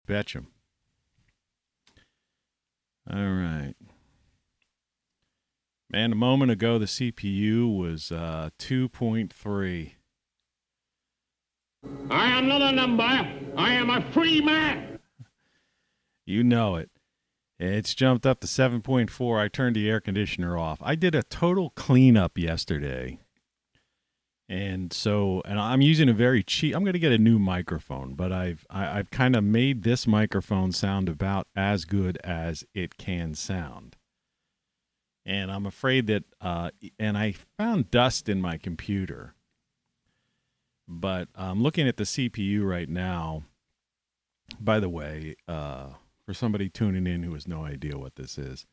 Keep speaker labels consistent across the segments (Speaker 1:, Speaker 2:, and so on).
Speaker 1: betcha. All right. Man, a moment ago, the CPU was 2.3.
Speaker 2: I am not a number. I am a free man.
Speaker 1: You know it. It's jumped up to 7.4. I turned the air conditioner off. I did a total cleanup yesterday. And I'm using a very cheap, I'm going to get a new microphone, but I've kind of made this microphone sound about as good as it can sound. And I'm afraid that, and I found dust in my computer, but I'm looking at the CPU right now. By the way, for somebody tuning in who has no idea what this is,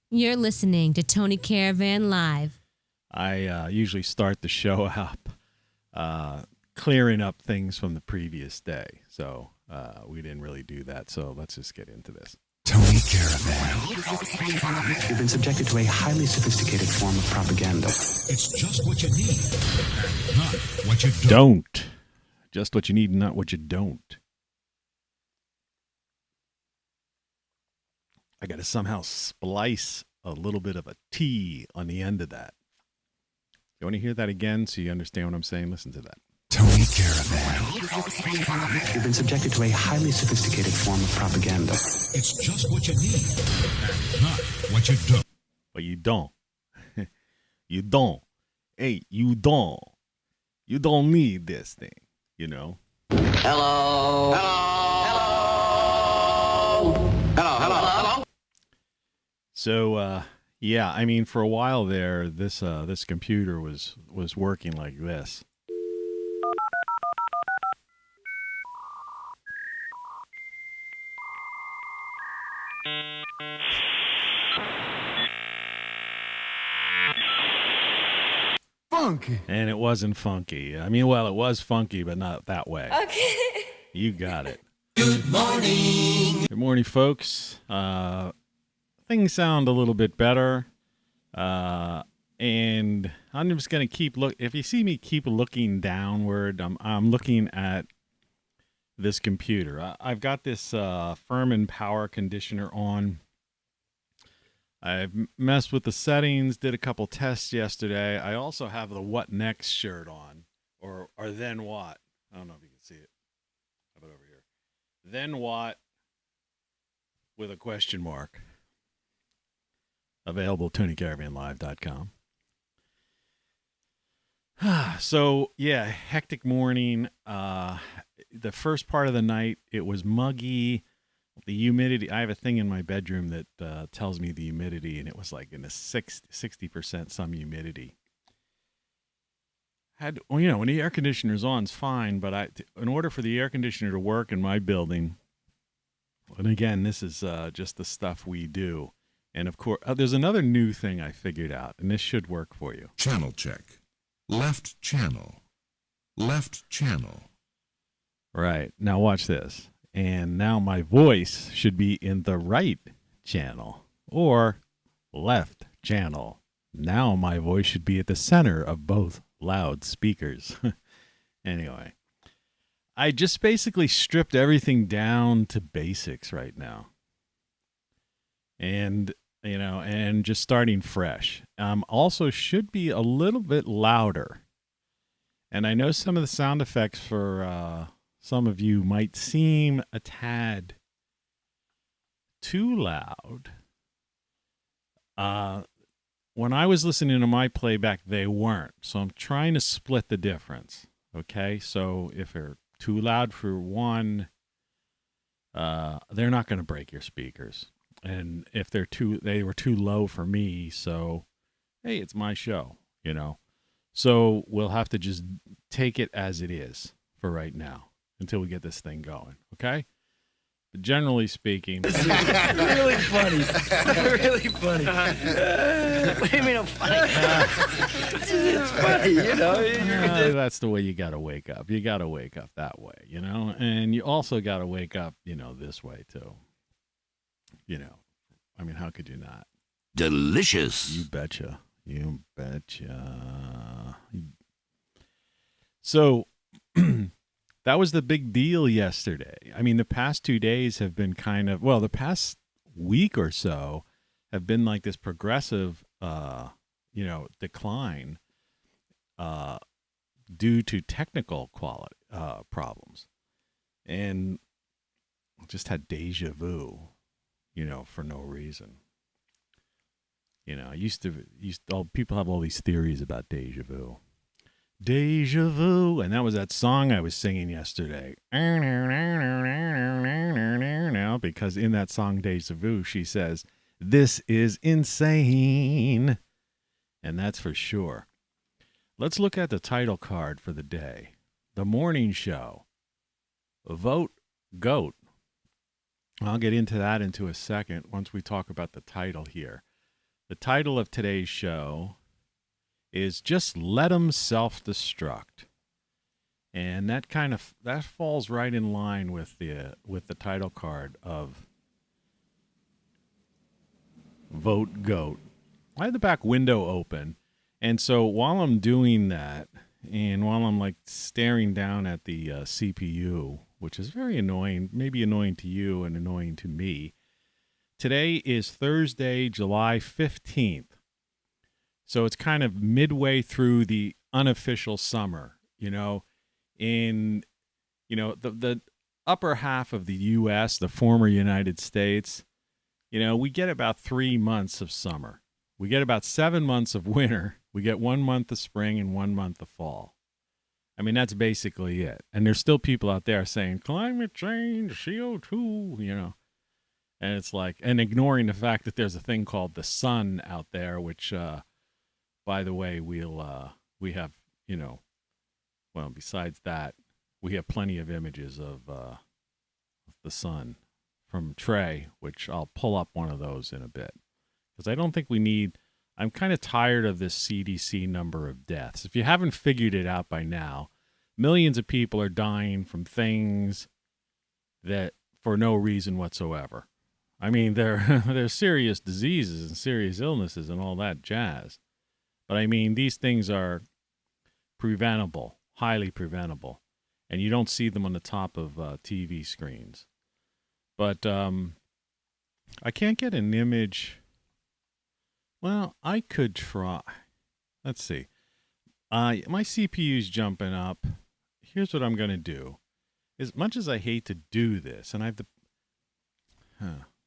Speaker 3: You're listening to Tony Caravan Live.
Speaker 1: I usually start the show up clearing up things from the previous day. So we didn't really do that. So let's just get into this.
Speaker 4: Tony Caravan. You've been subjected to a highly sophisticated form of propaganda.
Speaker 5: It's just what you need, not what you don't.
Speaker 1: Just what you need, not what you don't. I got to somehow splice a little bit of a T on the end of that. You want to hear that again so you understand what I'm saying? Listen to that.
Speaker 4: Tony Caravan. You've been subjected to a highly sophisticated form of propaganda.
Speaker 5: It's just what you need, not what you don't.
Speaker 1: But you don't. You don't. Hey, you don't. You don't need this thing, you know?
Speaker 6: Hello. Hello. Hello. Hello. Hello.
Speaker 1: So, yeah, I mean, for a while there, this computer was working like this.
Speaker 7: Funky.
Speaker 1: And it wasn't funky. I mean, well, it was funky, but not that way.
Speaker 3: Okay.
Speaker 1: You got it.
Speaker 5: Good morning.
Speaker 1: Good morning, folks. Things sound a little bit better. And I'm just going to keep if you see me keep looking downward, I'm looking at this computer. I've got this Furman power conditioner on. I've messed with the settings, did a couple tests yesterday. I also have the What Next shirt on, or Then What. I don't know if you can see it. How about over here? Then What with a question mark. Available at TonyCaravanLive.com. So, yeah, hectic morning. The first part of the night, it was muggy. The humidity, I have a thing in my bedroom that tells me the humidity, and it was like in the 60% some humidity. When the air conditioner's on, it's fine, but in order for the air conditioner to work in my building, and again, this is just the stuff we do. And, of course, there's another new thing I figured out, and this should work for you.
Speaker 5: Channel check. Left channel. Left channel.
Speaker 1: Right. Now watch this. And now my voice should be in the right channel or left channel. Now my voice should be at the center of both loudspeakers. Anyway, I just basically stripped everything down to basics right now. And, and just starting fresh. Also should be a little bit louder. And I know some of the sound effects for some of you might seem a tad too loud. When I was listening to my playback, they weren't. So I'm trying to split the difference. Okay, so if they're too loud for one, they're not going to break your speakers. And if they were too low for me, so hey, it's my show, So we'll have to just take it as it is for right now until we get this thing going, okay? But generally speaking,
Speaker 7: Really funny. Really funny. What do you mean I'm funny? It's funny,
Speaker 1: that's the way you got to wake up. You got to wake up that way, and you also got to wake up, this way too. I mean, how could you not?
Speaker 8: Delicious.
Speaker 1: You betcha. You betcha. So that that was the big deal yesterday. I mean, the past 2 days have been kind of, well, the past week or so have been like this progressive, decline due to technical quality problems. And just had deja vu, for no reason. People have all these theories about deja vu. Deja vu. And that was that song I was singing yesterday. Because in that song, Deja Vu, she says, "This is insane." And that's for sure. Let's look at the title card for the day. The morning show. Vote GOAT. I'll get into that into a second once we talk about the title here. The title of today's show is Just Let 'Em Self-Destruct. And that falls right in line with the title card of Vote GOAT. I had the back window open, and so while I'm doing that, and while I'm like staring down at the CPU, which is very annoying, maybe annoying to you and annoying to me, today is Thursday, July 15th. So it's kind of midway through the unofficial summer, in the upper half of the U.S., the former United States, we get about 3 months of summer. We get about 7 months of winter. We get 1 month of spring and 1 month of fall. I mean, that's basically it. And there's still people out there saying climate change, CO2, and it's like, and ignoring the fact that there's a thing called the sun out there, which, by the way, we have, well, besides that, we have plenty of images of the sun from Trey, which I'll pull up one of those in a bit. Because I don't think we need, I'm kind of tired of this CDC number of deaths. If you haven't figured it out by now, millions of people are dying from things that for no reason whatsoever. I mean, they're serious diseases and serious illnesses and all that jazz. But I mean, these things are preventable, highly preventable, and you don't see them on the top of TV screens. But I can't get an image. Well, I could try. Let's see. My CPU's jumping up. Here's what I'm going to do. As much as I hate to do this, and I have to...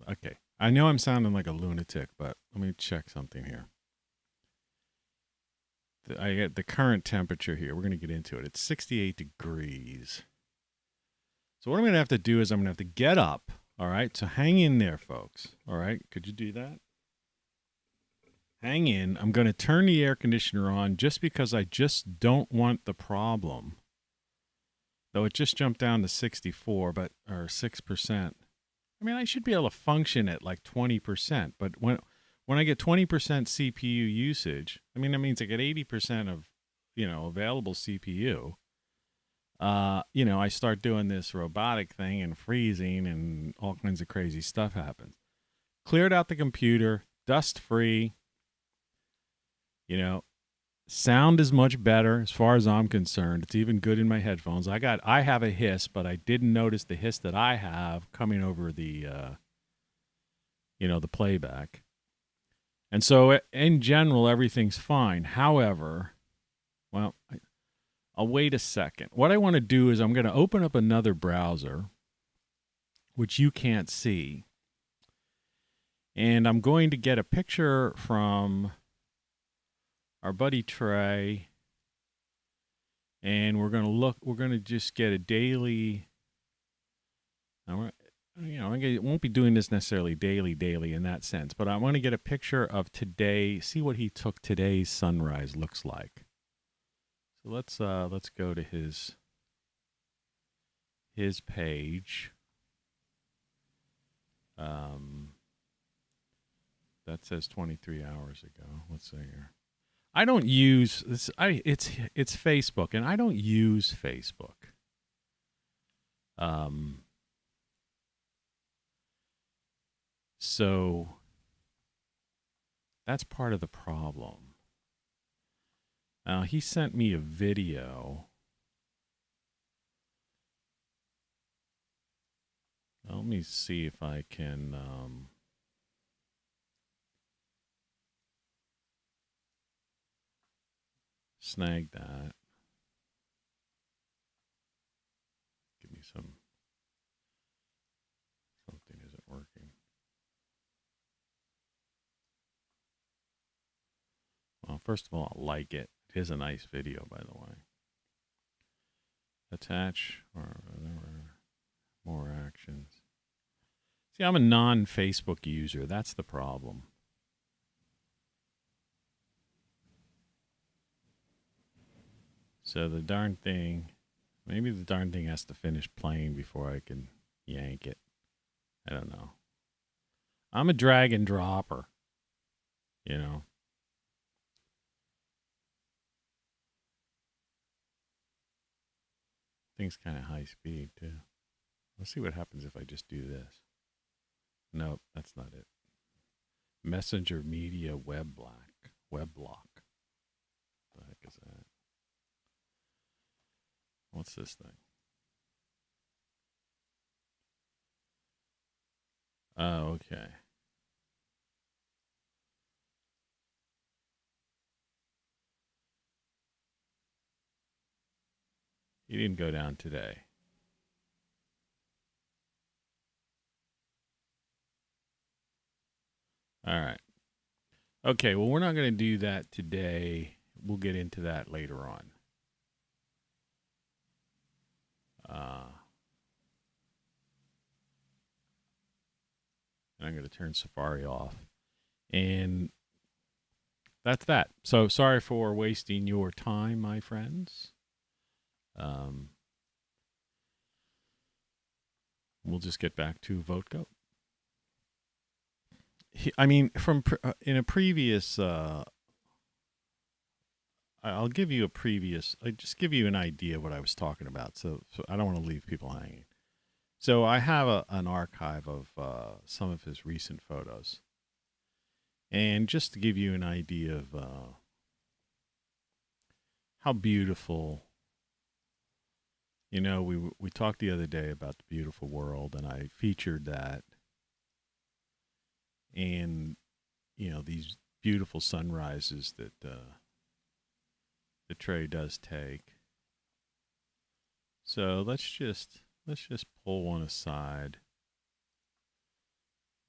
Speaker 1: Okay. I know I'm sounding like a lunatic, but let me check something here. I get the current temperature here. We're going to get into it. It's 68 degrees. So what I'm going to have to do is I'm going to have to get up. All right? So hang in there, folks. All right? Could you do that? Hang in. I'm going to turn the air conditioner on just because I just don't want the problem. Though it just jumped down to 64, or 6%. I mean, I should be able to function at like 20%, but when I get 20% CPU usage, I mean, that means I get 80% of, available CPU. I start doing this robotic thing and freezing and all kinds of crazy stuff happens. Cleared out the computer, dust free. Sound is much better as far as I'm concerned. It's even good in my headphones. I have a hiss, but I didn't notice the hiss that I have coming over the, the playback. And so in general, everything's fine. However, well, I'll wait a second. What I want to do is I'm going to open up another browser, which you can't see. And I'm going to get a picture from our buddy Trey, and we're going to just get a daily, I won't be doing this necessarily daily in that sense, but I want to get a picture of today, see what he took today's sunrise looks like. So let's go to his page. That says 23 hours ago. Let's see here. I don't use this. It's Facebook, and I don't use Facebook. So that's part of the problem. He sent me a video let me see if I can snag that. Give me something isn't working. Well, first of all, I like it. It is a nice video, by the way. Attach or more actions. See, I'm a non-Facebook user. That's the problem. So the darn thing, maybe the darn thing has to finish playing before I can yank it. I don't know. I'm a drag and dropper, you know. Thing's kind of high speed, too. Let's see what happens if I just do this. Nope, that's not it. Messenger Media Web Block. What the heck is that? What's this thing? Oh, okay. He didn't go down today. All right. Okay, well, we're not going to do that today. We'll get into that later on. And I'm going to turn Safari off. And that's that. So sorry for wasting your time, my friends. We'll just get back to Vote Go. I mean, in a previous, I'll give you a previous. I just give you an idea of what I was talking about. So I don't want to leave people hanging. So I have an archive of some of his recent photos, and just to give you an idea of how beautiful. You know, we talked the other day about the beautiful world, and I featured that. And, you know, these beautiful sunrises that Trey does take. So let's just pull one aside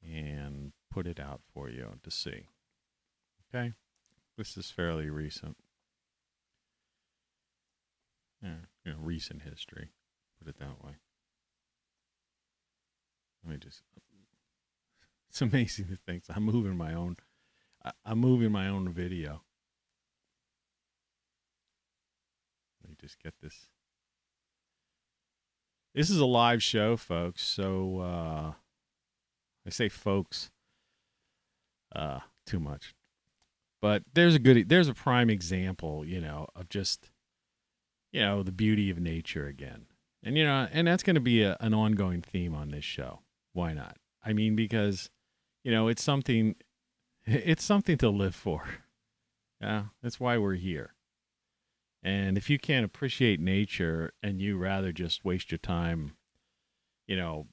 Speaker 1: and put it out for you to see. Okay? This is fairly recent. Yeah, you know, recent history. Put it that way. Let me just. It's amazing to think I'm moving my own. I'm moving my own video. Let me just get this. This is a live show, folks. So I say folks too much, but there's a prime example, you know, of just. You know, the beauty of nature again. And, you know, and that's going to be an ongoing theme on this show. Why not? I mean, because, you know, it's something to live for. Yeah, that's why we're here. And if you can't appreciate nature and you rather just waste your time, you know,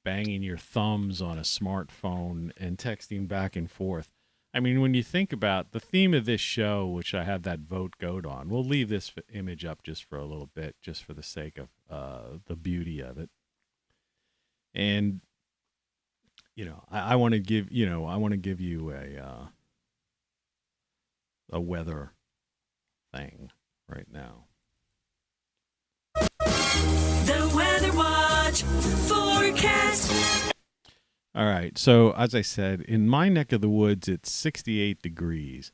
Speaker 1: banging your thumbs on a smartphone and texting back and forth, I mean, when you think about the theme of this show, which I have that vote goat on, we'll leave this image up just for a little bit, just for the sake of the beauty of it. And, you know, I want to give you a weather thing right now.
Speaker 9: The Weather Watch forecast.
Speaker 1: All right. So as I said, in my neck of the woods, it's 68 degrees.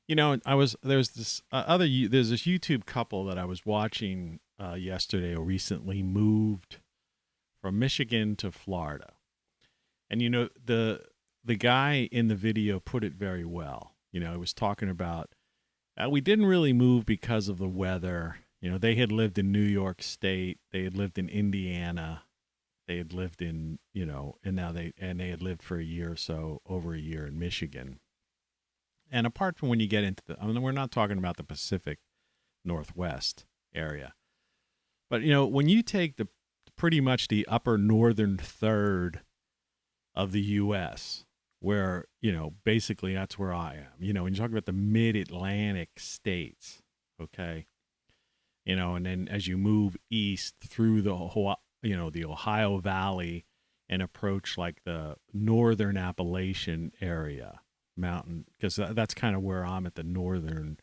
Speaker 1: You know, there's this YouTube couple that I was watching yesterday or recently moved from Michigan to Florida. And, you know, the guy in the video put it very well. You know, he was talking about, we didn't really move because of the weather. You know, they had lived in New York State. They had lived in Indiana. They had lived in, you know, and they had lived for a year or so, over a year in Michigan. And apart from when you get into we're not talking about the Pacific Northwest area. But, you know, when you take the pretty much the upper northern third of the U.S., where, basically that's where I am. When you talk about the mid-Atlantic states, okay? And then as you move east through the Ohio Valley and approach like the northern Appalachian area mountain, because that's kind of where I'm at the northern,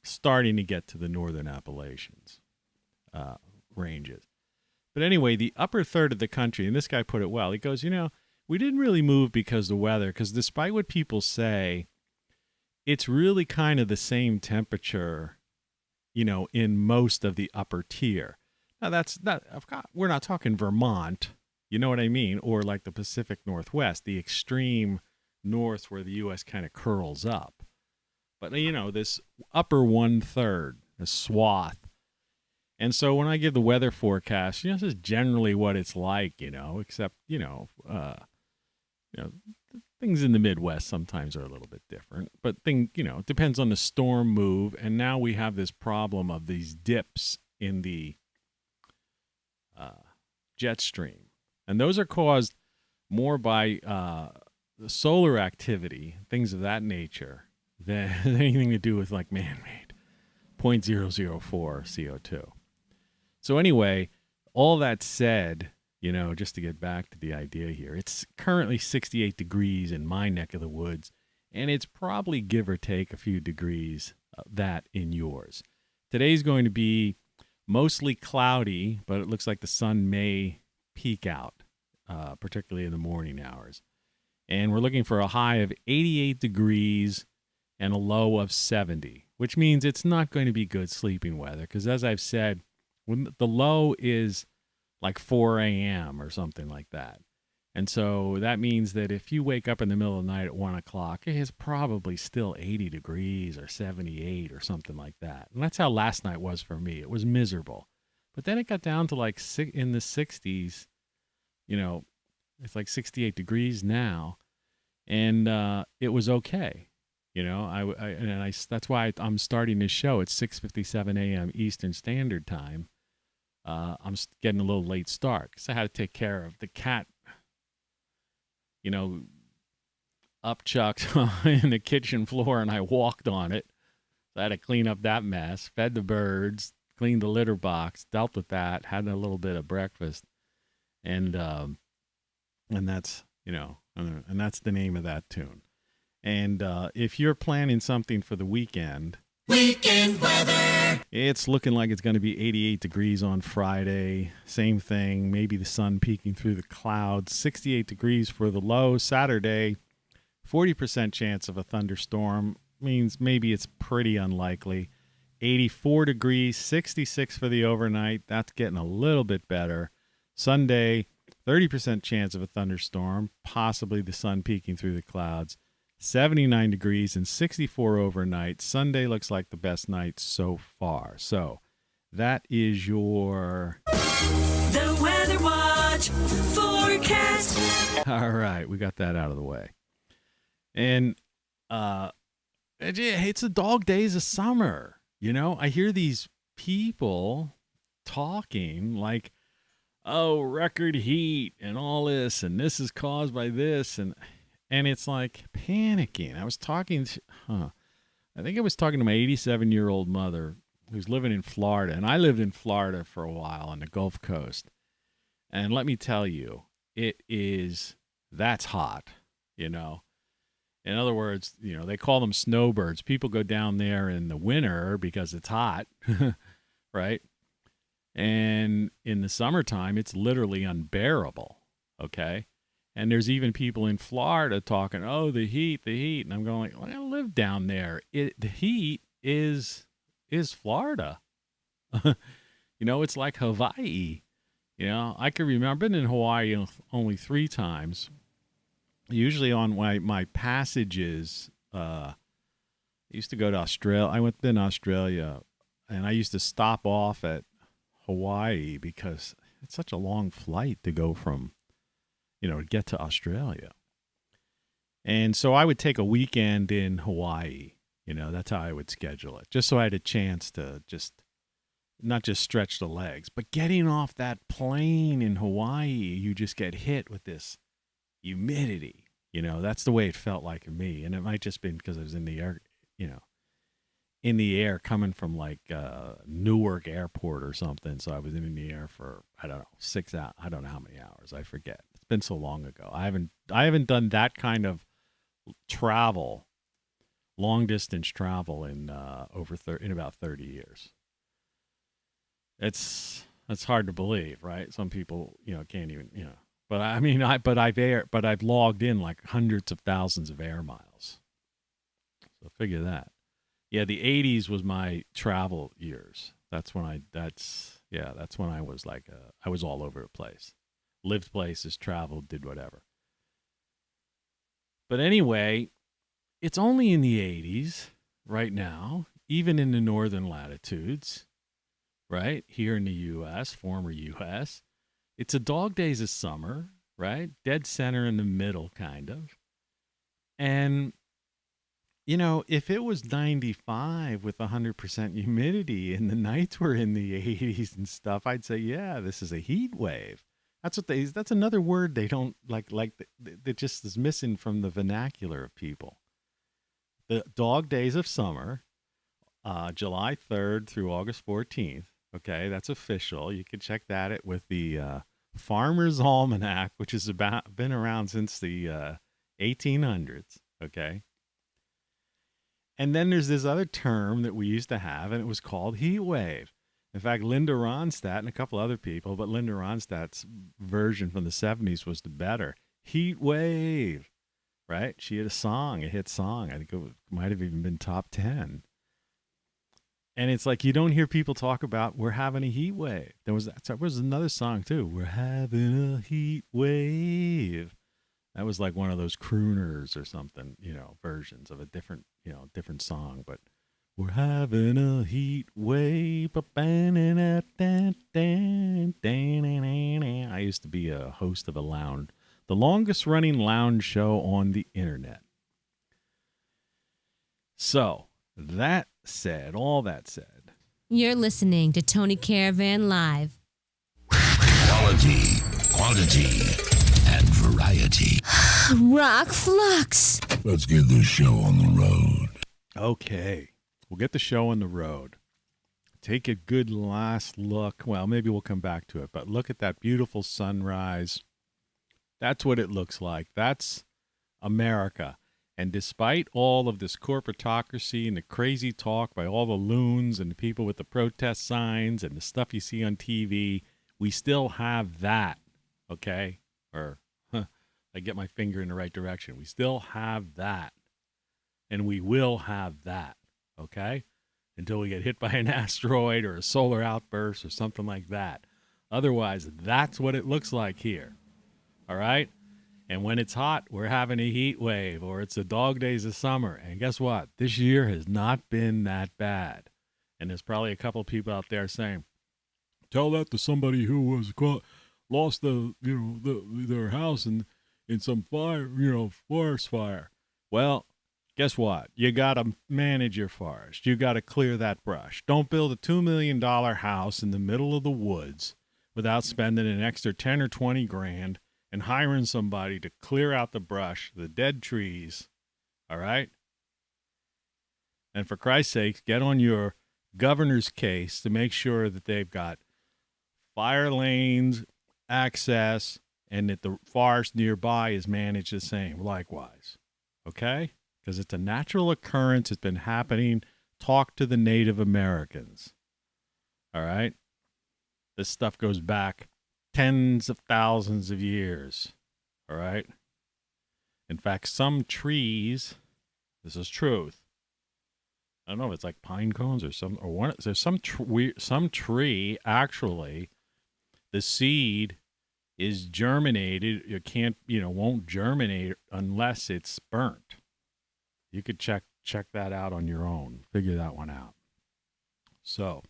Speaker 1: starting to get to the northern Appalachians ranges. But anyway, the upper third of the country, and this guy put it well, he goes, we didn't really move because of the weather, because despite what people say, it's really kind of the same temperature, in most of the upper tier. Now, we're not talking Vermont, you know what I mean? Or like the Pacific Northwest, the extreme north where the U.S. kind of curls up. But, this upper 1/3, this swath. And so when I give the weather forecast, this is generally what it's like, except, things in the Midwest sometimes are a little bit different. But it depends on the storm move. And now we have this problem of these dips in the jet stream. And those are caused more by the solar activity, things of that nature, than anything to do with like man-made 0.004 CO2. So anyway, all that said, just to get back to the idea here, it's currently 68 degrees in my neck of the woods, and it's probably give or take a few degrees that in yours. Today's going to be mostly cloudy, but it looks like the sun may peek out, particularly in the morning hours. And we're looking for a high of 88 degrees and a low of 70, which means it's not going to be good sleeping weather because, as I've said, when the low is like 4 a.m. or something like that. And so that means that if you wake up in the middle of the night at 1 o'clock, it's probably still 80 degrees or 78 or something like that. And that's how last night was for me. It was miserable. But then it got down to like in the 60s. It's like 68 degrees now. And it was okay. That's why I'm starting this show at 6:57 a.m. Eastern Standard Time. I'm getting a little late start because I had to take care of the cat, upchucked in the kitchen floor, and I walked on it. So I had to clean up that mess, fed the birds, cleaned the litter box, dealt with that, had a little bit of breakfast, and that's and that's the name of that tune. And if you're planning something for the weekend weather, it's looking like it's going to be 88 degrees on Friday. Same thing, maybe the sun peeking through the clouds. 68 degrees for the low. Saturday, 40% chance of a thunderstorm. Means maybe it's pretty unlikely. 84 degrees, 66 for the overnight. That's getting a little bit better. Sunday, 30% chance of a thunderstorm, possibly the sun peeking through the clouds. 79 degrees and 64 overnight. Sunday looks like the best night so far. So that is your
Speaker 9: The Weather Watch forecast.
Speaker 1: All right, we got that out of the way. And it's the dog days of summer. I hear these people talking like, oh, record heat and all this, and this is caused by this, and it's like panicking. I was talking to my 87-year-old mother who's living in Florida, and I lived in Florida for a while on the Gulf Coast. And let me tell you, that's hot, In other words, they call them snowbirds. People go down there in the winter because it's hot, right? And in the summertime, it's literally unbearable, okay? And there's even people in Florida talking, oh, the heat. And I'm going like, well, I live down there. The heat is Florida. It's like Hawaii. I can remember, I've been in Hawaii only 3 times. Usually on my passages, I used to go to Australia. I went in Australia, and I used to stop off at Hawaii because it's such a long flight to go from, to get to Australia. And so I would take a weekend in Hawaii. That's how I would schedule it, just so I had a chance to just, not just stretch the legs, but getting off that plane in Hawaii, you just get hit with this humidity. That's the way it felt like to me. And it might just been because I was in the air, in the air coming from like Newark Airport or something. So I was in the air for, I don't know, 6 hours. I don't know how many hours. I forget. It's been so long ago. I haven't done that kind of travel, long distance travel in about 30 years. It's hard to believe, right? Some people, can't even, but I mean, I've logged in like hundreds of thousands of air miles. So figure that. Yeah, the 80s was my travel years. That's when I was like, I was all over the place. Lived places, traveled, did whatever. But anyway, it's only in the 80s right now, even in the northern latitudes, right? Here in the U.S., former U.S. It's a dog days of summer, right? Dead center in the middle, kind of. And if it was 95 with 100% humidity and the nights were in the 80s and stuff, I'd say, yeah, this is a heat wave. That's another word they don't like that just is missing from the vernacular of people. The dog days of summer, July 3rd through August 14th. Okay, that's official. You can check that with the Farmer's Almanac, which has been around since the 1800s. Okay. And then there's this other term that we used to have, and it was called heat wave. In fact, Linda Ronstadt and a couple other people, but Linda Ronstadt's version from the 70s was the better. Heat wave, right? She had a hit song. I think it might have even been top 10. And it's like you don't hear people talk about we're having a heat wave. There was another song, too. We're having a heat wave. That was like one of those crooners or something, versions of a different song. But we're having a heat wave. I used to be a host of the longest running lounge show on the internet. So all that said.
Speaker 3: You're listening to Tony Caravan Live.
Speaker 8: Quality, quantity, and variety.
Speaker 3: Rock Flux.
Speaker 5: Let's get this show on the road.
Speaker 1: Okay. We'll get the show on the road. Take a good last look. Well, maybe we'll come back to it, but look at that beautiful sunrise. That's what it looks like. That's America. And despite all of this corporatocracy and the crazy talk by all the loons and the people with the protest signs and the stuff you see on TV, we still have that, okay? Or I get my finger in the right direction. We still have that. And we will have that, okay? Until we get hit by an asteroid or a solar outburst or something like that. Otherwise, that's what it looks like here, all right? And when it's hot, we're having a heat wave, or it's the dog days of summer. And guess what? This year has not been that bad. And there's probably a couple people out there saying, tell that to somebody who was lost their house in some fire, forest fire. Well, guess what? You got to manage your forest. You got to clear that brush. Don't build a $2 million house in the middle of the woods without spending an extra 10 or 20 grand and hiring somebody to clear out the brush, the dead trees, all right? And for Christ's sake, get on your governor's case to make sure that they've got fire lanes, access, and that the forest nearby is managed the same likewise, okay? Because it's a natural occurrence. It's been happening. Talk to the Native Americans, all right? This stuff goes back tens of thousands of years, all right? In fact, some trees, this is truth. I don't know if it's like pine cones or there's some tree actually, the seed is germinated. Won't germinate unless it's burnt. You could check that out on your own. Figure that one out. So,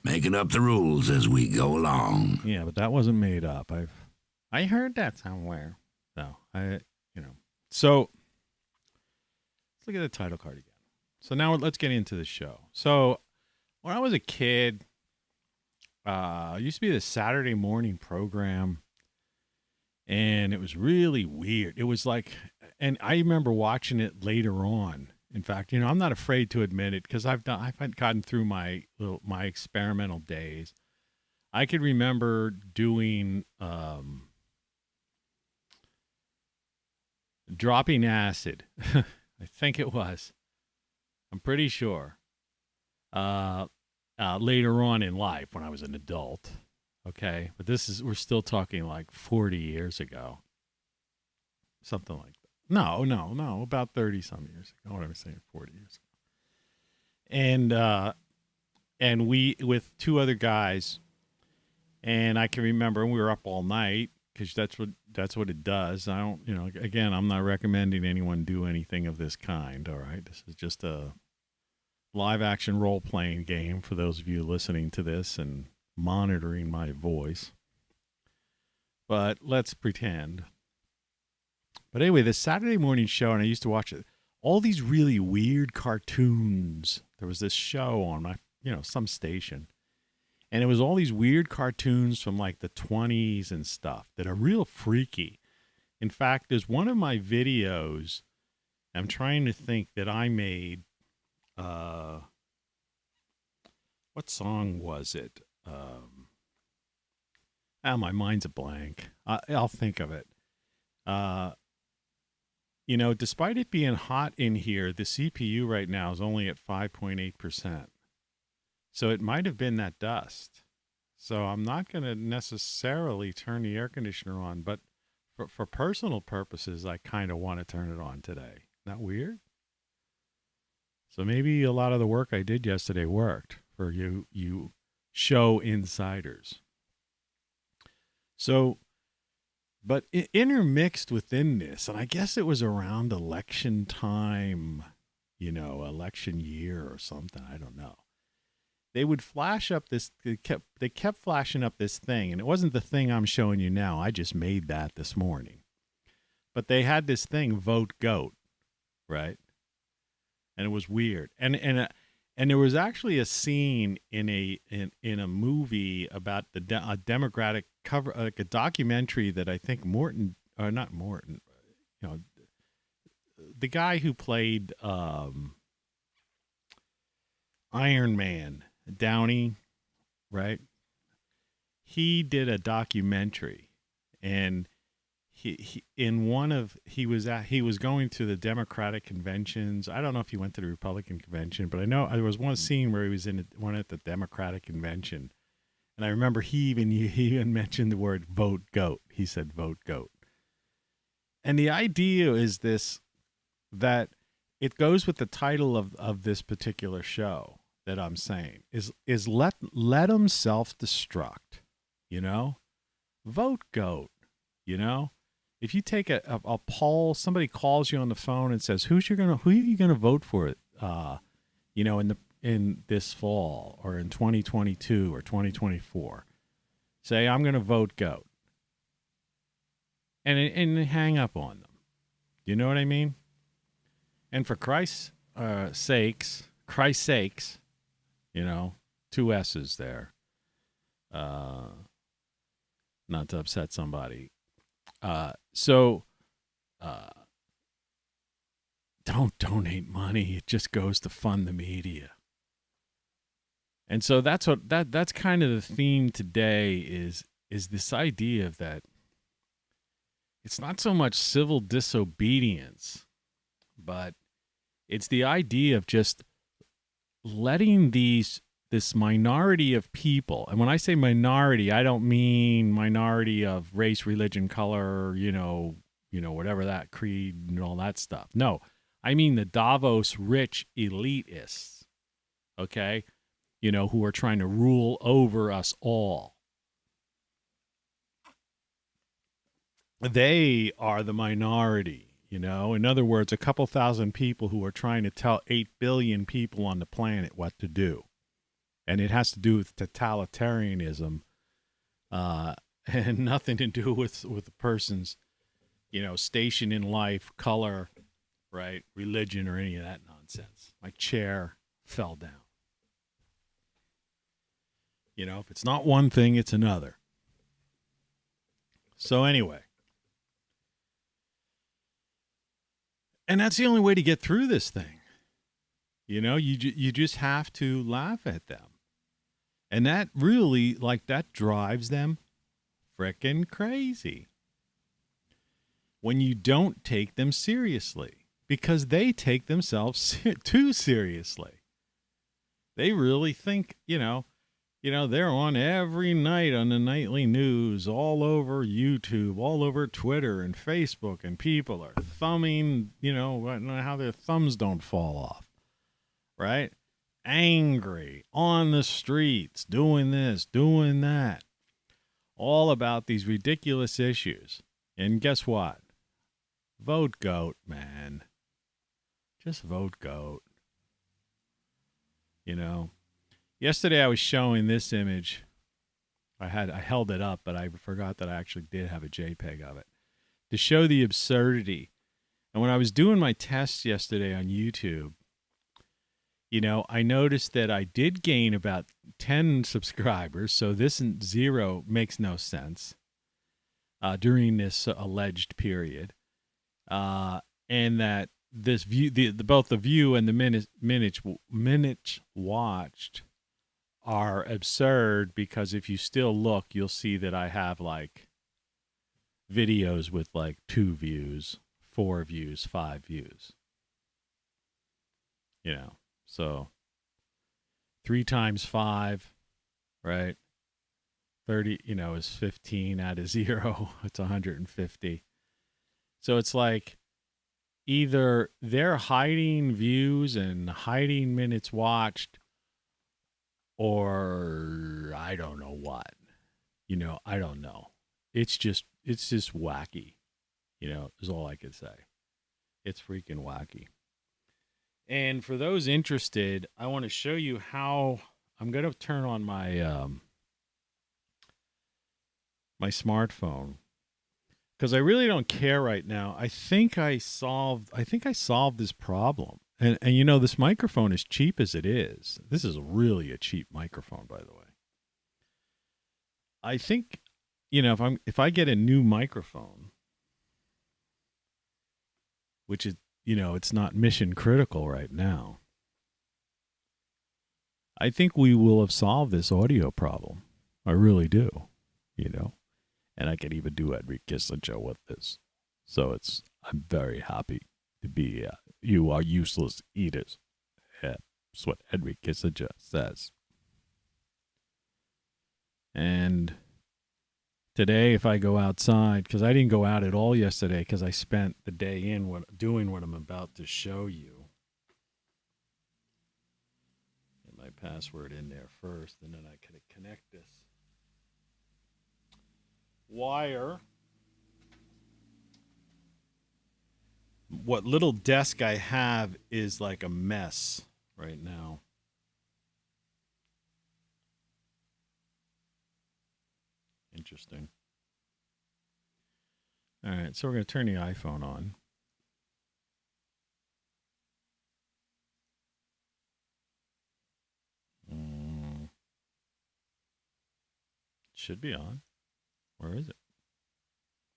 Speaker 8: making up the rules as we go along.
Speaker 1: Yeah, but that wasn't made up. I heard that somewhere. No, So let's look at the title card again. So now let's get into the show. So when I was a kid, it used to be the Saturday morning program, and it was really weird. It was like, and I remember watching it later on. In fact, I'm not afraid to admit it because I've gotten through my experimental days. I could remember doing dropping acid. I think it was. I'm pretty sure. Later on in life when I was an adult. Okay. But we're still talking like 40 years ago. Something like that. No. About 30 some years ago. What am I saying? 40 years ago. And we, with two other guys, and I can remember we were up all night because that's what it does. I don't, again, I'm not recommending anyone do anything of this kind. All right. This is just a live action role playing game for those of you listening to this and monitoring my voice. But let's pretend. But anyway, this Saturday morning show, and I used to watch it, all these really weird cartoons. There was this show on my, some station. And it was all these weird cartoons from like the 20s and stuff that are real freaky. In fact, there's one of my videos, I'm trying to think, that I made. What song was it? My mind's a blank. I'll think of it. Despite it being hot in here, the CPU right now is only at 5.8%. So it might have been that dust. So I'm not going to necessarily turn the air conditioner on, but for personal purposes, I kind of want to turn it on today. Isn't that weird? So maybe a lot of the work I did yesterday worked for you show insiders. So, but intermixed within this, and I guess it was around election time, election year or something, I don't know. They would flash up this, they kept flashing up this thing, and it wasn't the thing I'm showing you now. I just made that this morning. But they had this thing, Vote Goat, right? And it was weird. And there was actually a scene in a movie about a Democratic cover, like a documentary that I think the guy who played Iron Man, Downey, right? He did a documentary, and he was going to the Democratic conventions. I don't know if he went to the Republican convention, but I know there was one scene where he was in one at the Democratic convention, and I remember he even mentioned the word "vote goat." He said "vote goat," and the idea is that it goes with the title of this particular show that I'm saying is let them self-destruct, vote goat, If you take a poll, somebody calls you on the phone and says, who are you gonna vote for, in this fall or in 2022 or 2024, say I'm gonna vote goat, and hang up on them. You know what I mean? And for Christ's sakes, two S's there. Not to upset somebody. Don't donate money. It just goes to fund the media. And so that's kind of the theme today is this idea of that it's not so much civil disobedience, but it's the idea of just letting this minority of people, and when I say minority, I don't mean minority of race, religion, color, whatever that creed and all that stuff. No, I mean the Davos rich elitists, okay, who are trying to rule over us all. They are the minority. In other words, a couple thousand people who are trying to tell 8 billion people on the planet what to do. And it has to do with totalitarianism and nothing to do with the person's, station in life, color, right, religion, or any of that nonsense. My chair fell down. You know, if it's not one thing, it's another. So anyway. And that's the only way to get through this thing. You know, you just have to laugh at them. And that really, like, that drives them frickin' crazy. When you don't take them seriously. Because they take themselves too seriously. They really think, you know, they're on every night on the nightly news, all over YouTube, all over Twitter and Facebook, and people are thumbing, you know, how their thumbs don't fall off, right? Angry, on the streets, doing this, doing that, all about these ridiculous issues. And guess what? Vote GOAT, man. Just vote GOAT. You know? Yesterday I was showing this image. I held it up, but I forgot that I actually did have a JPEG of it to show the absurdity. And when I was doing my tests yesterday on YouTube, you know, I noticed that I did gain about 10 subscribers. So this 0 makes no sense during this alleged period. And that this view, both the view and the minutes watched are absurd, because if you still look, you'll see that I have like videos with like 2 views, 4 views, 5 views. You know, so 3 times 5, right? 30, you know, is 15 out of 0. It's 150. So it's like either they're hiding views and hiding minutes watched, or I don't know what. You know, I don't know. It's just wacky. You know, is all I could say. It's freaking wacky. And for those interested, I want to show you how I'm going to turn on my my smartphone, because I really don't care right now. I think I solved this problem. And you know, this microphone, as cheap as it is, this is really a cheap microphone, by the way. I think, you know, if I get a new microphone, which is, you know, it's not mission critical right now, I think we will have solved this audio problem. I really do, you know. And I can even do Henry Kissinger with this. So I'm very happy to be you are useless eaters. Yeah, that's what Henry Kissinger says. And today, if I go outside, because I didn't go out at all yesterday, because I spent the day in doing what I'm about to show you. Get my password in there first, and then I can connect this wire. What little desk I have is like a mess right now. Interesting. All right, so we're going to turn the iPhone on. Should be on. Where is it?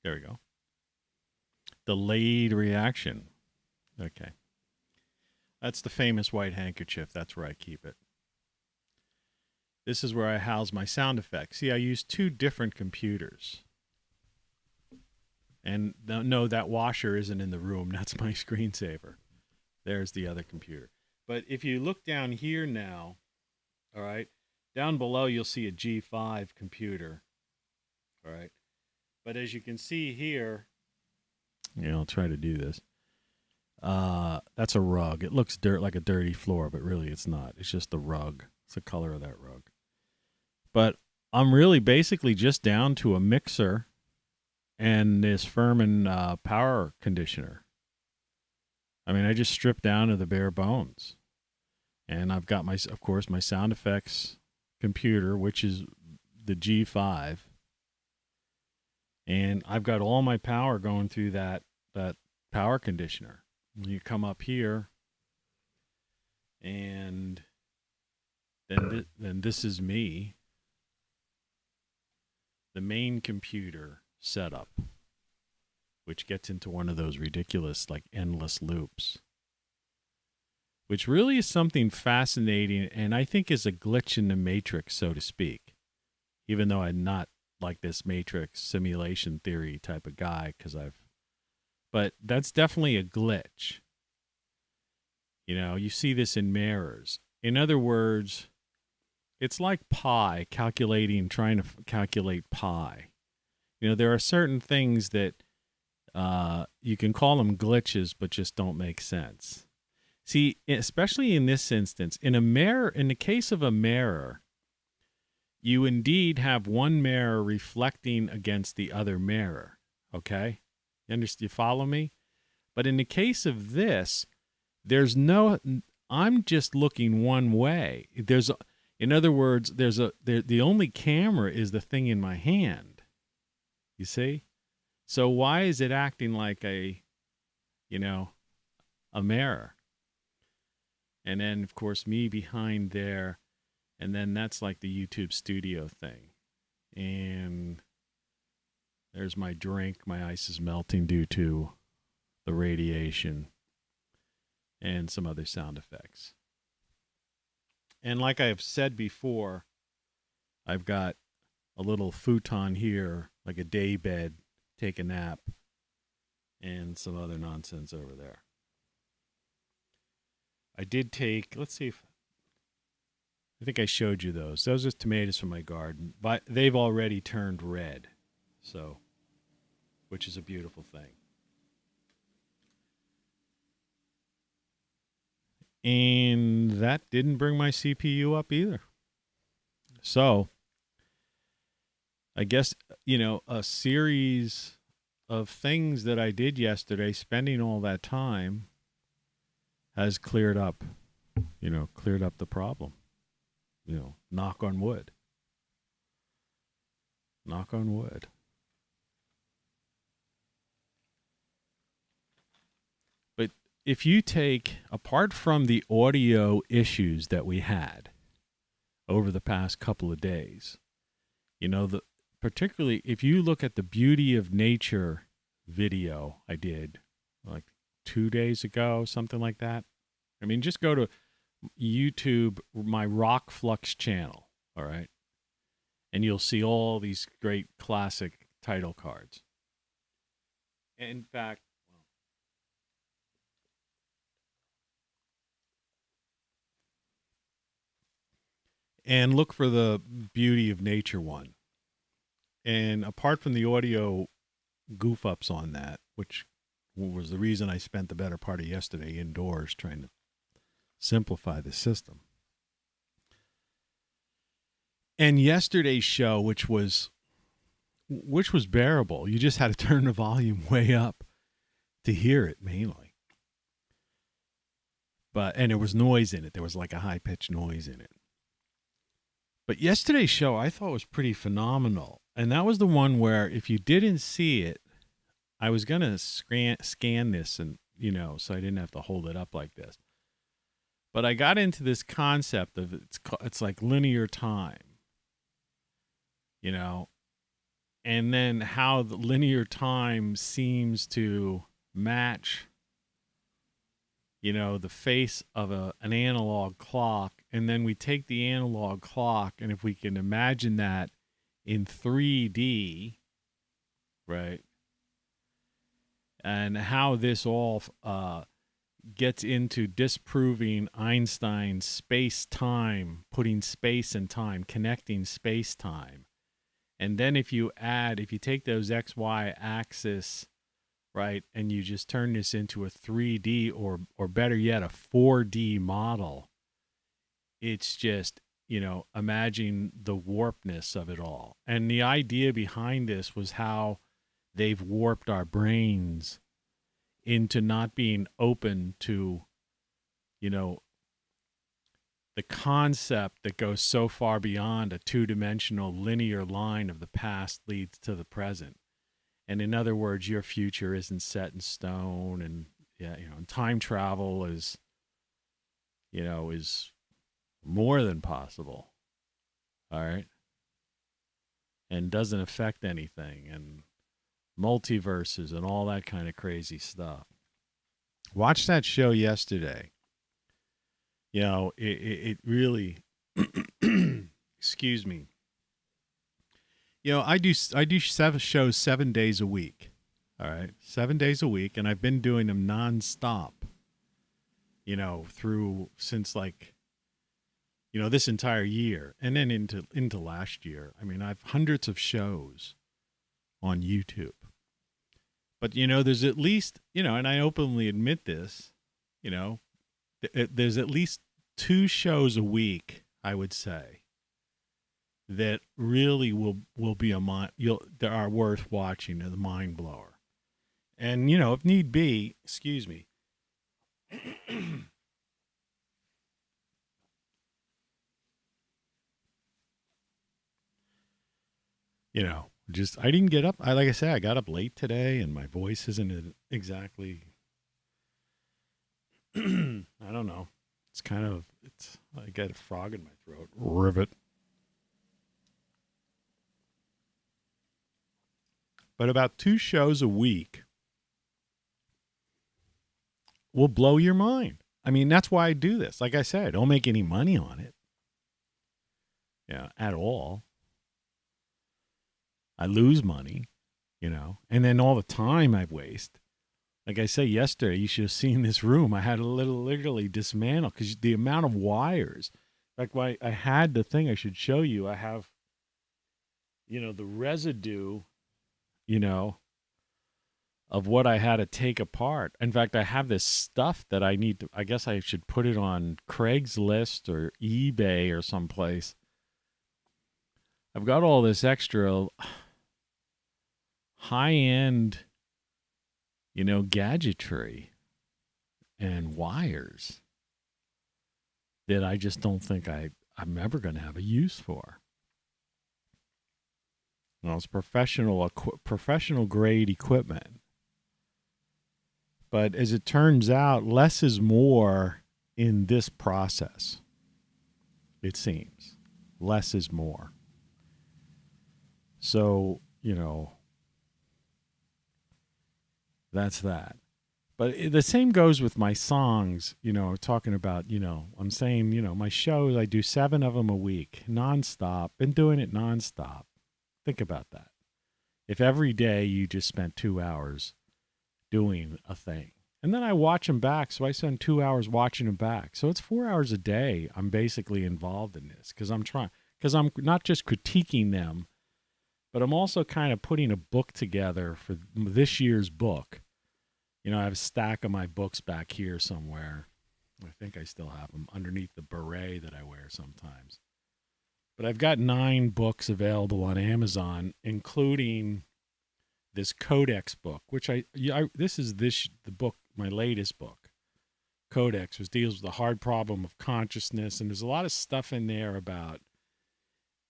Speaker 1: There we go. Delayed reaction. Okay. That's the famous white handkerchief. That's where I keep it. This is where I house my sound effects. See, I use 2 different computers. And no, that washer isn't in the room. That's my screensaver. There's the other computer. But if you look down here now, all right, down below you'll see a G5 computer. All right. But as you can see here, yeah, I'll try to do this. That's a rug. It looks like a dirty floor, but really it's not. It's just the rug. It's the color of that rug. But I'm really basically just down to a mixer and this Furman power conditioner. I mean, I just stripped down to the bare bones. And I've got of course, my sound effects computer, which is the G5. And I've got all my power going through that power conditioner. You come up here, and then this is me, the main computer setup, which gets into one of those ridiculous, like, endless loops, which really is something fascinating and I think is a glitch in the matrix, so to speak, even though I'm not like this matrix simulation theory type of guy, but that's definitely a glitch. You know, you see this in mirrors. In other words, it's like pi, trying to calculate pi. You know, there are certain things that you can call them glitches, but just don't make sense. See, especially in this instance, in the case of a mirror, you indeed have one mirror reflecting against the other mirror. Okay? You follow me? But in the case of this, I'm just looking one way. In other words, the only camera is the thing in my hand. You see? So why is it acting like a mirror? And then, of course, me behind there, and then that's like the YouTube studio thing. And there's my drink. My ice is melting due to the radiation and some other sound effects. And like I've said before, I've got a little futon here, like a day bed, take a nap, and some other nonsense over there. I did take, let's see if, I think I showed you those. Those are tomatoes from my garden, but they've already turned red, so, which is a beautiful thing. And that didn't bring my CPU up either. So, I guess, a series of things that I did yesterday, spending all that time, has cleared up the problem. Knock on wood. Knock on wood. But if you take, apart from the audio issues that we had over the past couple of days, particularly if you look at the Beauty of Nature video I did like 2 days ago, something like that. I mean, just go to YouTube, my Rock Flux channel, all right? And you'll see all these great classic title cards. In fact, and look for the Beauty of Nature one. And apart from the audio goof-ups on that, which was the reason I spent the better part of yesterday indoors trying to simplify the system. And yesterday's show, which was bearable. You just had to turn the volume way up to hear it mainly. And there was noise in it. There was like a high-pitched noise in it. But yesterday's show I thought was pretty phenomenal. And that was the one where if you didn't see it, I was going to scan this and, so I didn't have to hold it up like this. But I got into this concept of it's like linear time, and then how the linear time seems to match, the face of an analog clock. And then we take the analog clock, and if we can imagine that in 3D, right? And how this all gets into disproving Einstein's space-time, putting space and time, connecting space-time. And then if you take those XY axis, right, and you just turn this into a 3D or better yet, a 4D model, it's just, imagine the warpness of it all. And the idea behind this was how they've warped our brains into not being open to, the concept that goes so far beyond a two-dimensional linear line of the past leads to the present. And in other words, your future isn't set in stone, and and time travel is more than possible. All right. and doesn't affect anything, and multiverses and all that kind of crazy stuff. Watched that show yesterday. You know, it really, excuse me. You know, I do 7 shows 7 days a week. All right, 7 days a week, and I've been doing them nonstop. You know, since like, you know, this entire year, and then into last year. I mean, I've hundreds of shows on YouTube. But, you know, there's at least, you know, and I openly admit this, you know, there's at least 2 shows a week, I would say, that really will be that are worth watching, the mind blower. And, you know, if need be, excuse me. You know, I didn't get up. Like I said, I got up late today, and my voice isn't exactly. I don't know. I got a frog in my throat. Rivet. But about 2 shows a week will blow your mind. I mean, that's why I do this. Like I said, I don't make any money on it. Yeah, at all. I lose money, you know, and then all the time I waste. Like I say yesterday, you should have seen this room. I had to literally dismantle because the amount of wires. Like I had the thing I should show you. I have, you know, the residue, you know, of what I had to take apart. In fact, I have this stuff that I need to, I guess I should put it on Craigslist or eBay or someplace. I've got all this extra high-end, you know, gadgetry and wires that I just don't think I'm ever going to have a use for. You know, it's professional grade equipment. But as it turns out, less is more in this process. It seems. Less is more. So, you know, that's that. But the same goes with my songs, you know, talking about, you know, I'm saying, you know, my shows, I do 7 of them a week, nonstop, been doing it nonstop. Think about that. If every day you just spent 2 hours doing a thing, and then I watch them back, so I spend 2 hours watching them back. So it's 4 hours a day I'm basically involved in this because I'm not just critiquing them, but I'm also kind of putting a book together for this year's book. You know, I have a stack of my books back here somewhere. I think I still have them underneath the beret that I wear sometimes. But I've got 9 books available on Amazon, including this Codex book, which this is the book, my latest book. Codex, which deals with the hard problem of consciousness, and there's a lot of stuff in there about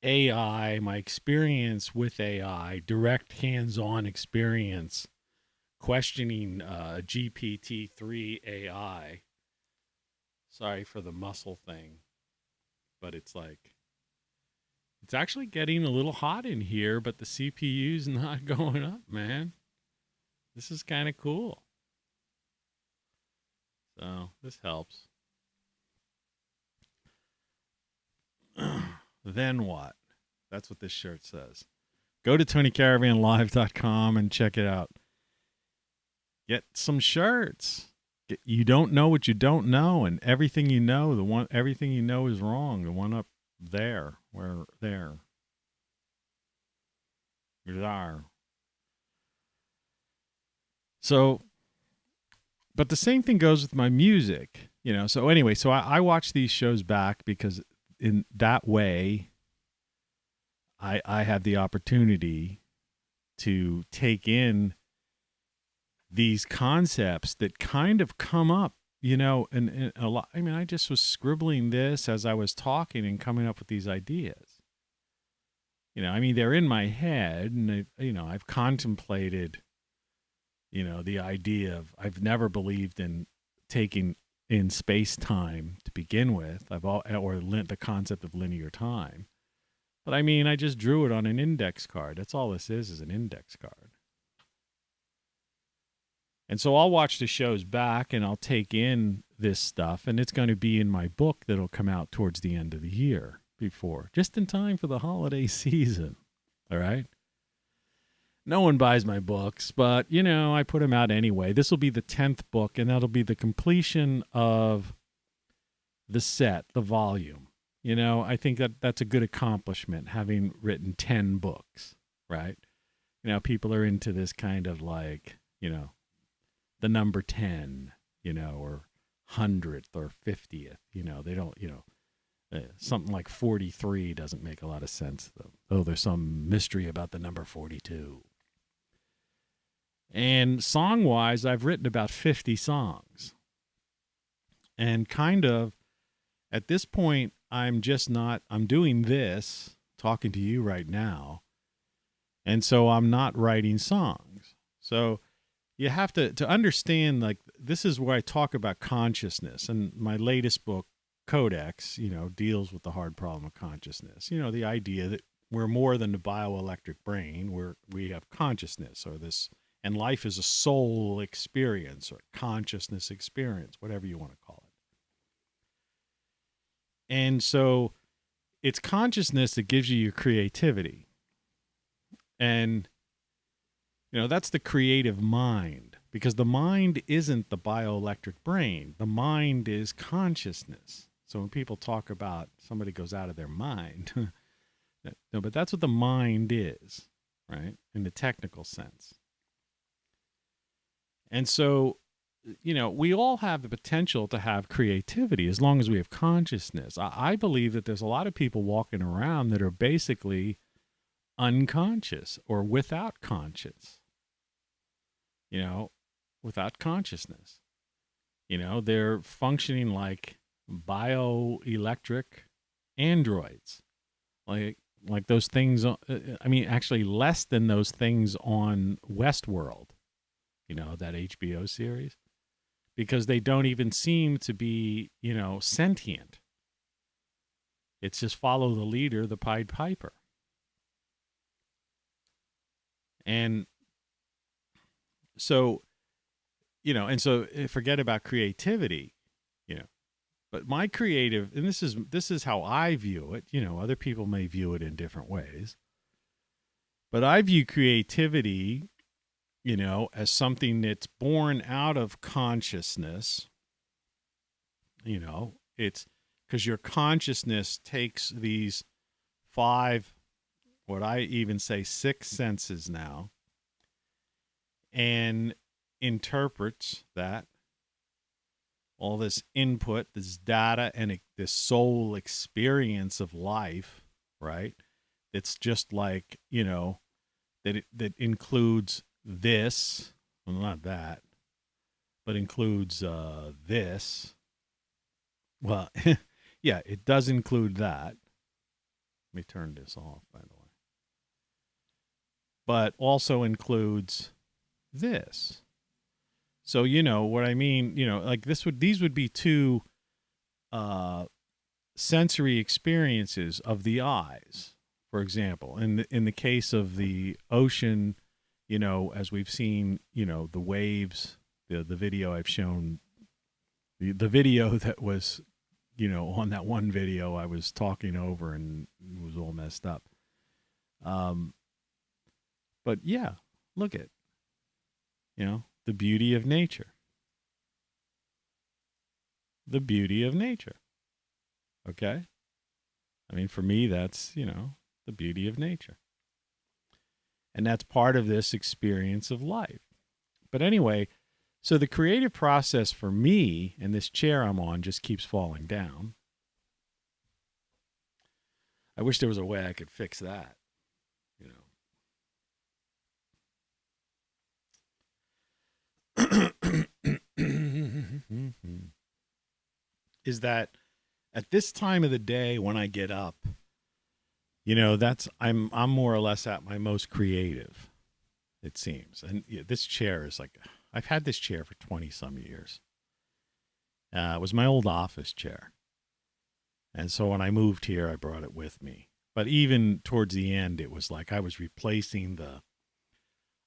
Speaker 1: AI, my experience with AI, direct hands-on experience, questioning GPT-3 AI. Sorry for the muscle thing, but it's actually getting a little hot in here, but the CPU's not going up, man. This is kind of cool. So this helps. Then what? That's what this shirt says. Go to TonyCaravanLive.com and check it out. Get some shirts. You don't know what you don't know, and everything you know, everything you know is wrong. The one up there, there. So, but the same thing goes with my music, you know. So anyway, so I watch these shows back because in that way, I have the opportunity to take in these concepts that kind of come up, you know, and a lot. I mean, I just was scribbling this as I was talking and coming up with these ideas. You know, I mean, they're in my head, and I've contemplated, you know, the idea of, I've never believed in taking in space time to begin with. The concept of linear time. But I mean, I just drew it on an index card. That's all this is an index card. And so I'll watch the shows back and I'll take in this stuff, and it's going to be in my book that'll come out towards the end of the year before, just in time for the holiday season. All right? No one buys my books, but, you know, I put them out anyway. This will be the 10th book, and that'll be the completion of the set, the volume. You know, I think that that's a good accomplishment, having written 10 books, right? You know, people are into this kind of like, you know, the number 10, you know, or 100th or 50th, you know, they don't, you know, something like 43 doesn't make a lot of sense, though. Oh, there's some mystery about the number 42. And song-wise, I've written about 50 songs. And kind of, at this point, I'm doing this, talking to you right now, and so I'm not writing songs. So you have to understand, like, this is where I talk about consciousness. And my latest book, Codex, you know, deals with the hard problem of consciousness. You know, the idea that we're more than the bioelectric brain. We have consciousness, or this, and life is a soul experience or consciousness experience, whatever you want to call it. And so it's consciousness that gives you your creativity. And, you know, that's the creative mind, because the mind isn't the bioelectric brain. The mind is consciousness. So when people talk about somebody goes out of their mind, no, but that's what the mind is, right? In the technical sense. And so, you know, we all have the potential to have creativity as long as we have consciousness. I believe that there's a lot of people walking around that are basically unconscious or without conscience, you know, without consciousness. You know, they're functioning like bioelectric androids, like those things. I mean, actually less than those things on Westworld, you know, that HBO series, because they don't even seem to be, you know, sentient. It's just follow the leader, the Pied Piper. And so, you know, and so forget about creativity, you know, but my creative, and this is how I view it, you know, other people may view it in different ways, but I view creativity, you know, as something that's born out of consciousness. You know, it's because your consciousness takes these 5, what I even say 6 senses now, and interprets that, all this input, this data, and this soul experience of life, right? It's just like, you know, that includes this, well, not that, but includes this. Well, yeah, it does include that. Let me turn this off, by the way. But also includes this. So, you know what I mean, you know, like these would be 2 sensory experiences of the eyes, for example. In the case of the ocean, you know, as we've seen, you know, the waves, the video I've shown, the video that was, you know, on that one video I was talking over and it was all messed up. But yeah, look at, you know, the beauty of nature. The beauty of nature. Okay? I mean, for me, that's, you know, the beauty of nature. And that's part of this experience of life. But anyway, so the creative process for me, and this chair I'm on just keeps falling down. I wish there was a way I could fix that, you know. Is that at this time of the day when I get up, you know, I'm more or less at my most creative, it seems. And this chair is like, I've had this chair for 20 some years. It was my old office chair. And so when I moved here, I brought it with me. But even towards the end, it was like I was replacing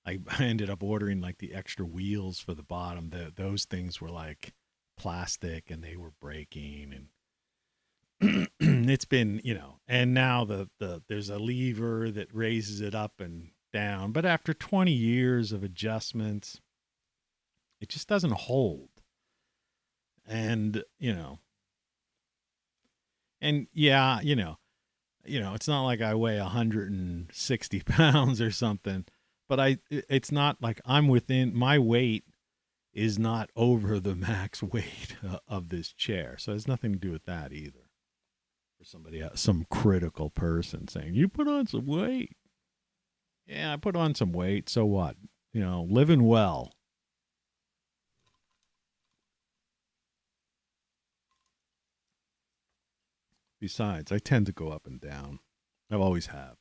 Speaker 1: I ended up ordering like the extra wheels for the bottom. Those things were like plastic and they were breaking, and it's been, and now there's a lever that raises it up and down. But after 20 years of adjustments, it just doesn't hold. And, and yeah, it's not like I weigh 160 pounds or something, but it's not like I'm within, my weight is not over the max weight of this chair. So it has nothing to do with that either. For somebody else, some critical person saying, you put on some weight. Yeah, I put on some weight. So what? Living well. Besides, I tend to go up and down. I've always have.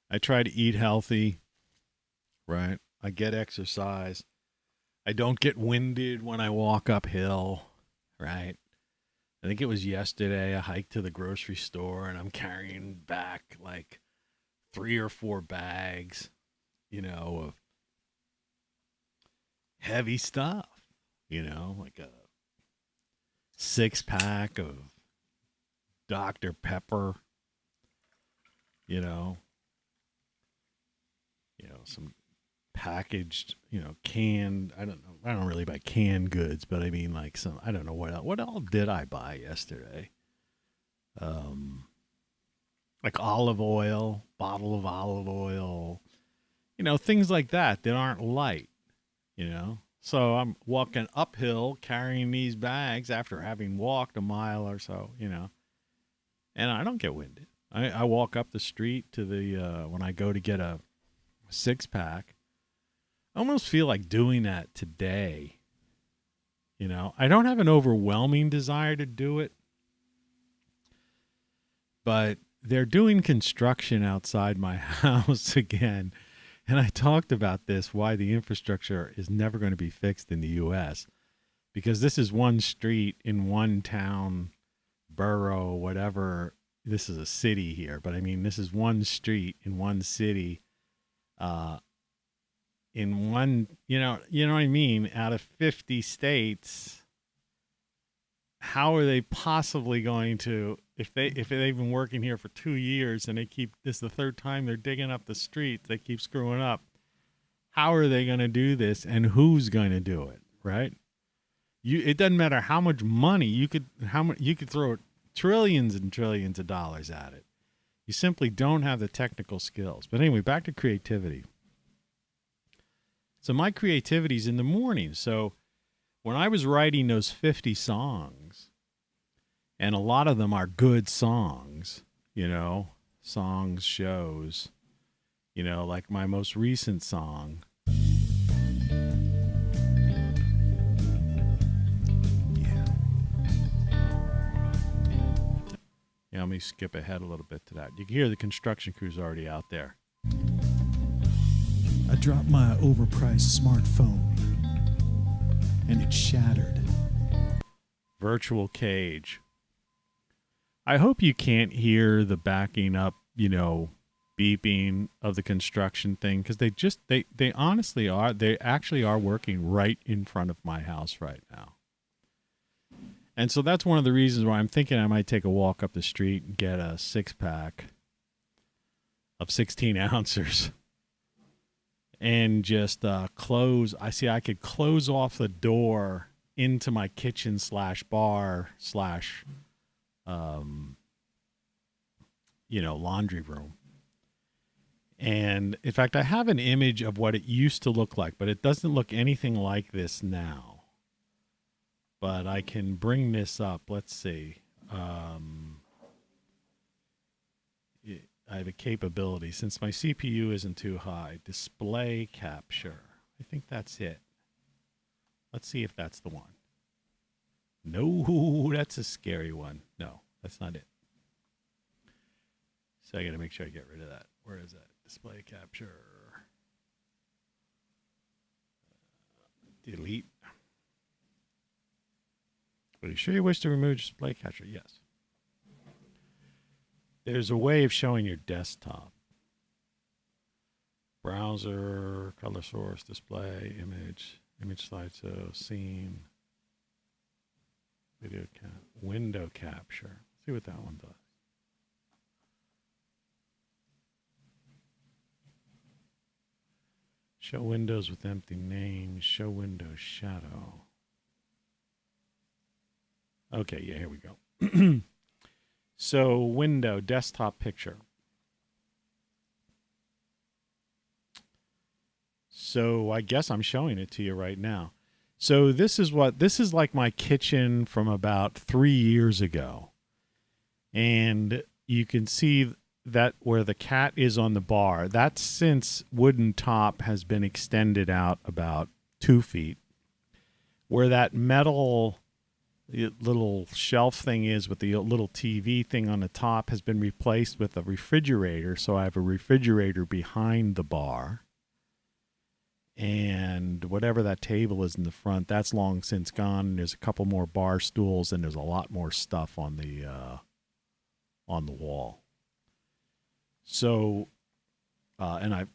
Speaker 1: I try to eat healthy, right? I get exercise. I don't get winded when I walk uphill, right? I think it was yesterday I hiked to the grocery store and I'm carrying back like 3 or 4 bags, of heavy stuff, like a 6-pack of Dr. Pepper, some packaged, canned, I don't know. I don't really buy canned goods, but I mean like some, I don't know what all did I buy yesterday? Like olive oil, bottle of olive oil, things like that aren't light, So I'm walking uphill carrying these bags after having walked a mile or so, and I don't get winded. I walk up the street to the, when I go to get a 6-pack, I almost feel like doing that today. I don't have an overwhelming desire to do it, but they're doing construction outside my house again. And I talked about this, why the infrastructure is never going to be fixed in the U.S. Because this is one street in one town, borough, whatever. This is a city here, but I mean, this is one street in one city, in one, you know what I mean? Out of 50 states, how are they possibly going to, if they've been working here for 2 years and this is the third time they're digging up the streets, they keep screwing up. How are they going to do this, and who's going to do it? Right? It doesn't matter how much money you could throw trillions and trillions of dollars at it. You simply don't have the technical skills. But anyway, back to creativity. So my creativity's in the morning. So when I was writing those 50 songs, and a lot of them are good songs, songs, shows, like my most recent song. Yeah, let me skip ahead a little bit to that. You can hear the construction crew's already out there.
Speaker 5: I dropped my overpriced smartphone, and it shattered.
Speaker 1: Virtual cage. I hope you can't hear the backing up, beeping of the construction thing, because they honestly are. They actually are working right in front of my house right now. And so that's one of the reasons why I'm thinking I might take a walk up the street and get a 6-pack of 16 ounces and just close. I could close off the door into my kitchen / bar / laundry room. And in fact, I have an image of what it used to look like, but it doesn't look anything like this now. But I can bring this up. Let's see. I have a capability. Since my CPU isn't too high, display capture. I think that's it. Let's see if that's the one. No, that's a scary one. No, that's not it. So I got to make sure I get rid of that. Where is that? Display capture. Delete. Are you sure you wish to remove display capture? Yes. There's a way of showing your desktop. Browser, color source, display, image slideshow, scene, window capture. Let's see what that one does. Show windows with empty names. Show window shadow. Okay, yeah, here we go. So, window, desktop picture. So, I guess I'm showing it to you right now. So, this is like my kitchen from about 3 years ago. And you can see that where the cat is on the bar, that since wooden top has been extended out about 2 feet. Where that metal little shelf thing is with the little TV thing on the top has been replaced with a refrigerator. So I have a refrigerator behind the bar. And whatever that table is in the front, that's long since gone. And there's a couple more bar stools, and there's a lot more stuff on the wall. So, and I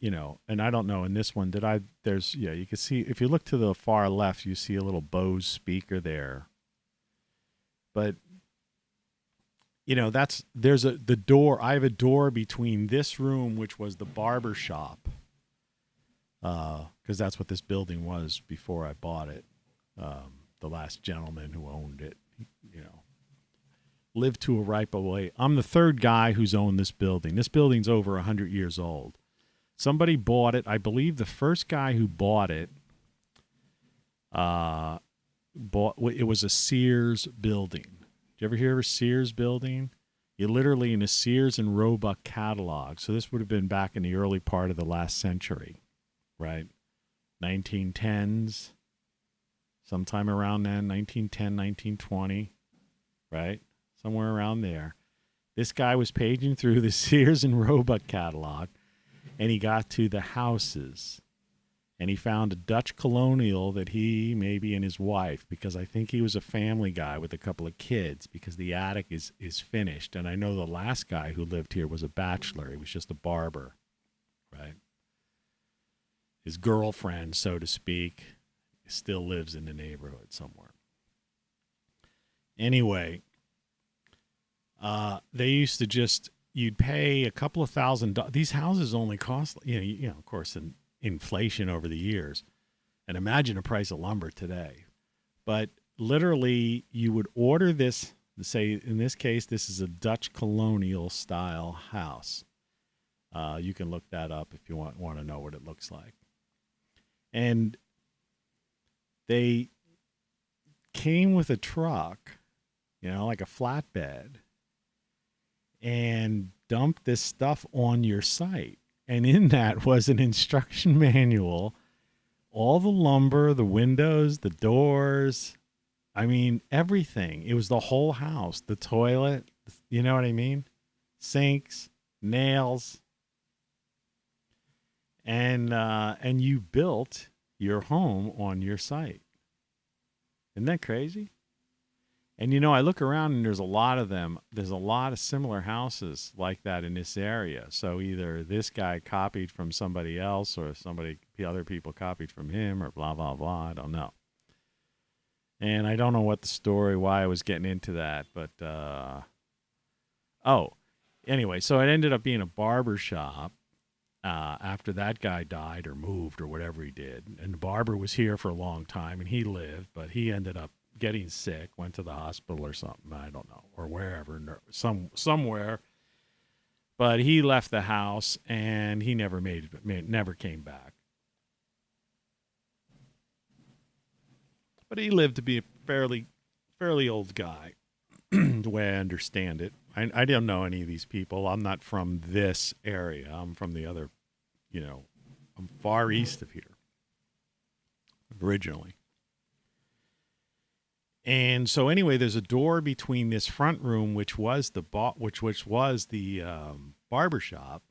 Speaker 1: don't know in this one, you can see, if you look to the far left, you see a little Bose speaker there. But, the door. I have a door between this room, which was the barber shop, because that's what this building was before I bought it. The last gentleman who owned it, lived to a ripe old age. I'm the third guy who's owned this building. This building's over 100 years old. Somebody bought it. I believe the first guy who bought it, it was a Sears building. Did you ever hear of a Sears building? You're literally in a Sears and Roebuck catalog. So this would have been back in the early part of the last century, right? 1910s, sometime around then, 1910, 1920, right? Somewhere around there. This guy was paging through the Sears and Roebuck catalog, and he got to the houses. And he found a Dutch colonial that he, maybe, and his wife, because I think he was a family guy with a couple of kids, because the attic is finished. And I know the last guy who lived here was a bachelor. He was just a barber, right? His girlfriend, so to speak, still lives in the neighborhood somewhere. Anyway, they used to you'd pay a couple of $1,000. These houses only cost, of course, inflation over the years, and imagine the price of lumber today. But literally, you would order this, say in this case, this is a Dutch colonial style house. You can look that up if you want to know what it looks like. And they came with a truck, like a flatbed, and dumped this stuff on your site. And in that was an instruction manual, all the lumber, the windows, the doors, everything. It was the whole house, the toilet, you know what I mean? Sinks, nails. And you built your home on your site. Isn't that crazy? And, I look around and there's a lot of them. There's a lot of similar houses like that in this area. So either this guy copied from somebody else or other people copied from him or blah, blah, blah. I don't know. And I don't know what the story, why I was getting into that. But, anyway, so it ended up being a barber shop after that guy died or moved or whatever he did. And the barber was here for a long time and he lived, but he ended up getting sick, went to the hospital or something, I don't know, or wherever, somewhere. But he left the house and he never never came back. But he lived to be a fairly old guy, the way I understand it. I don't know any of these people. I'm not from this area. I'm from the other, I'm far east of here originally. And so anyway, there's a door between this front room, which was the barber shop,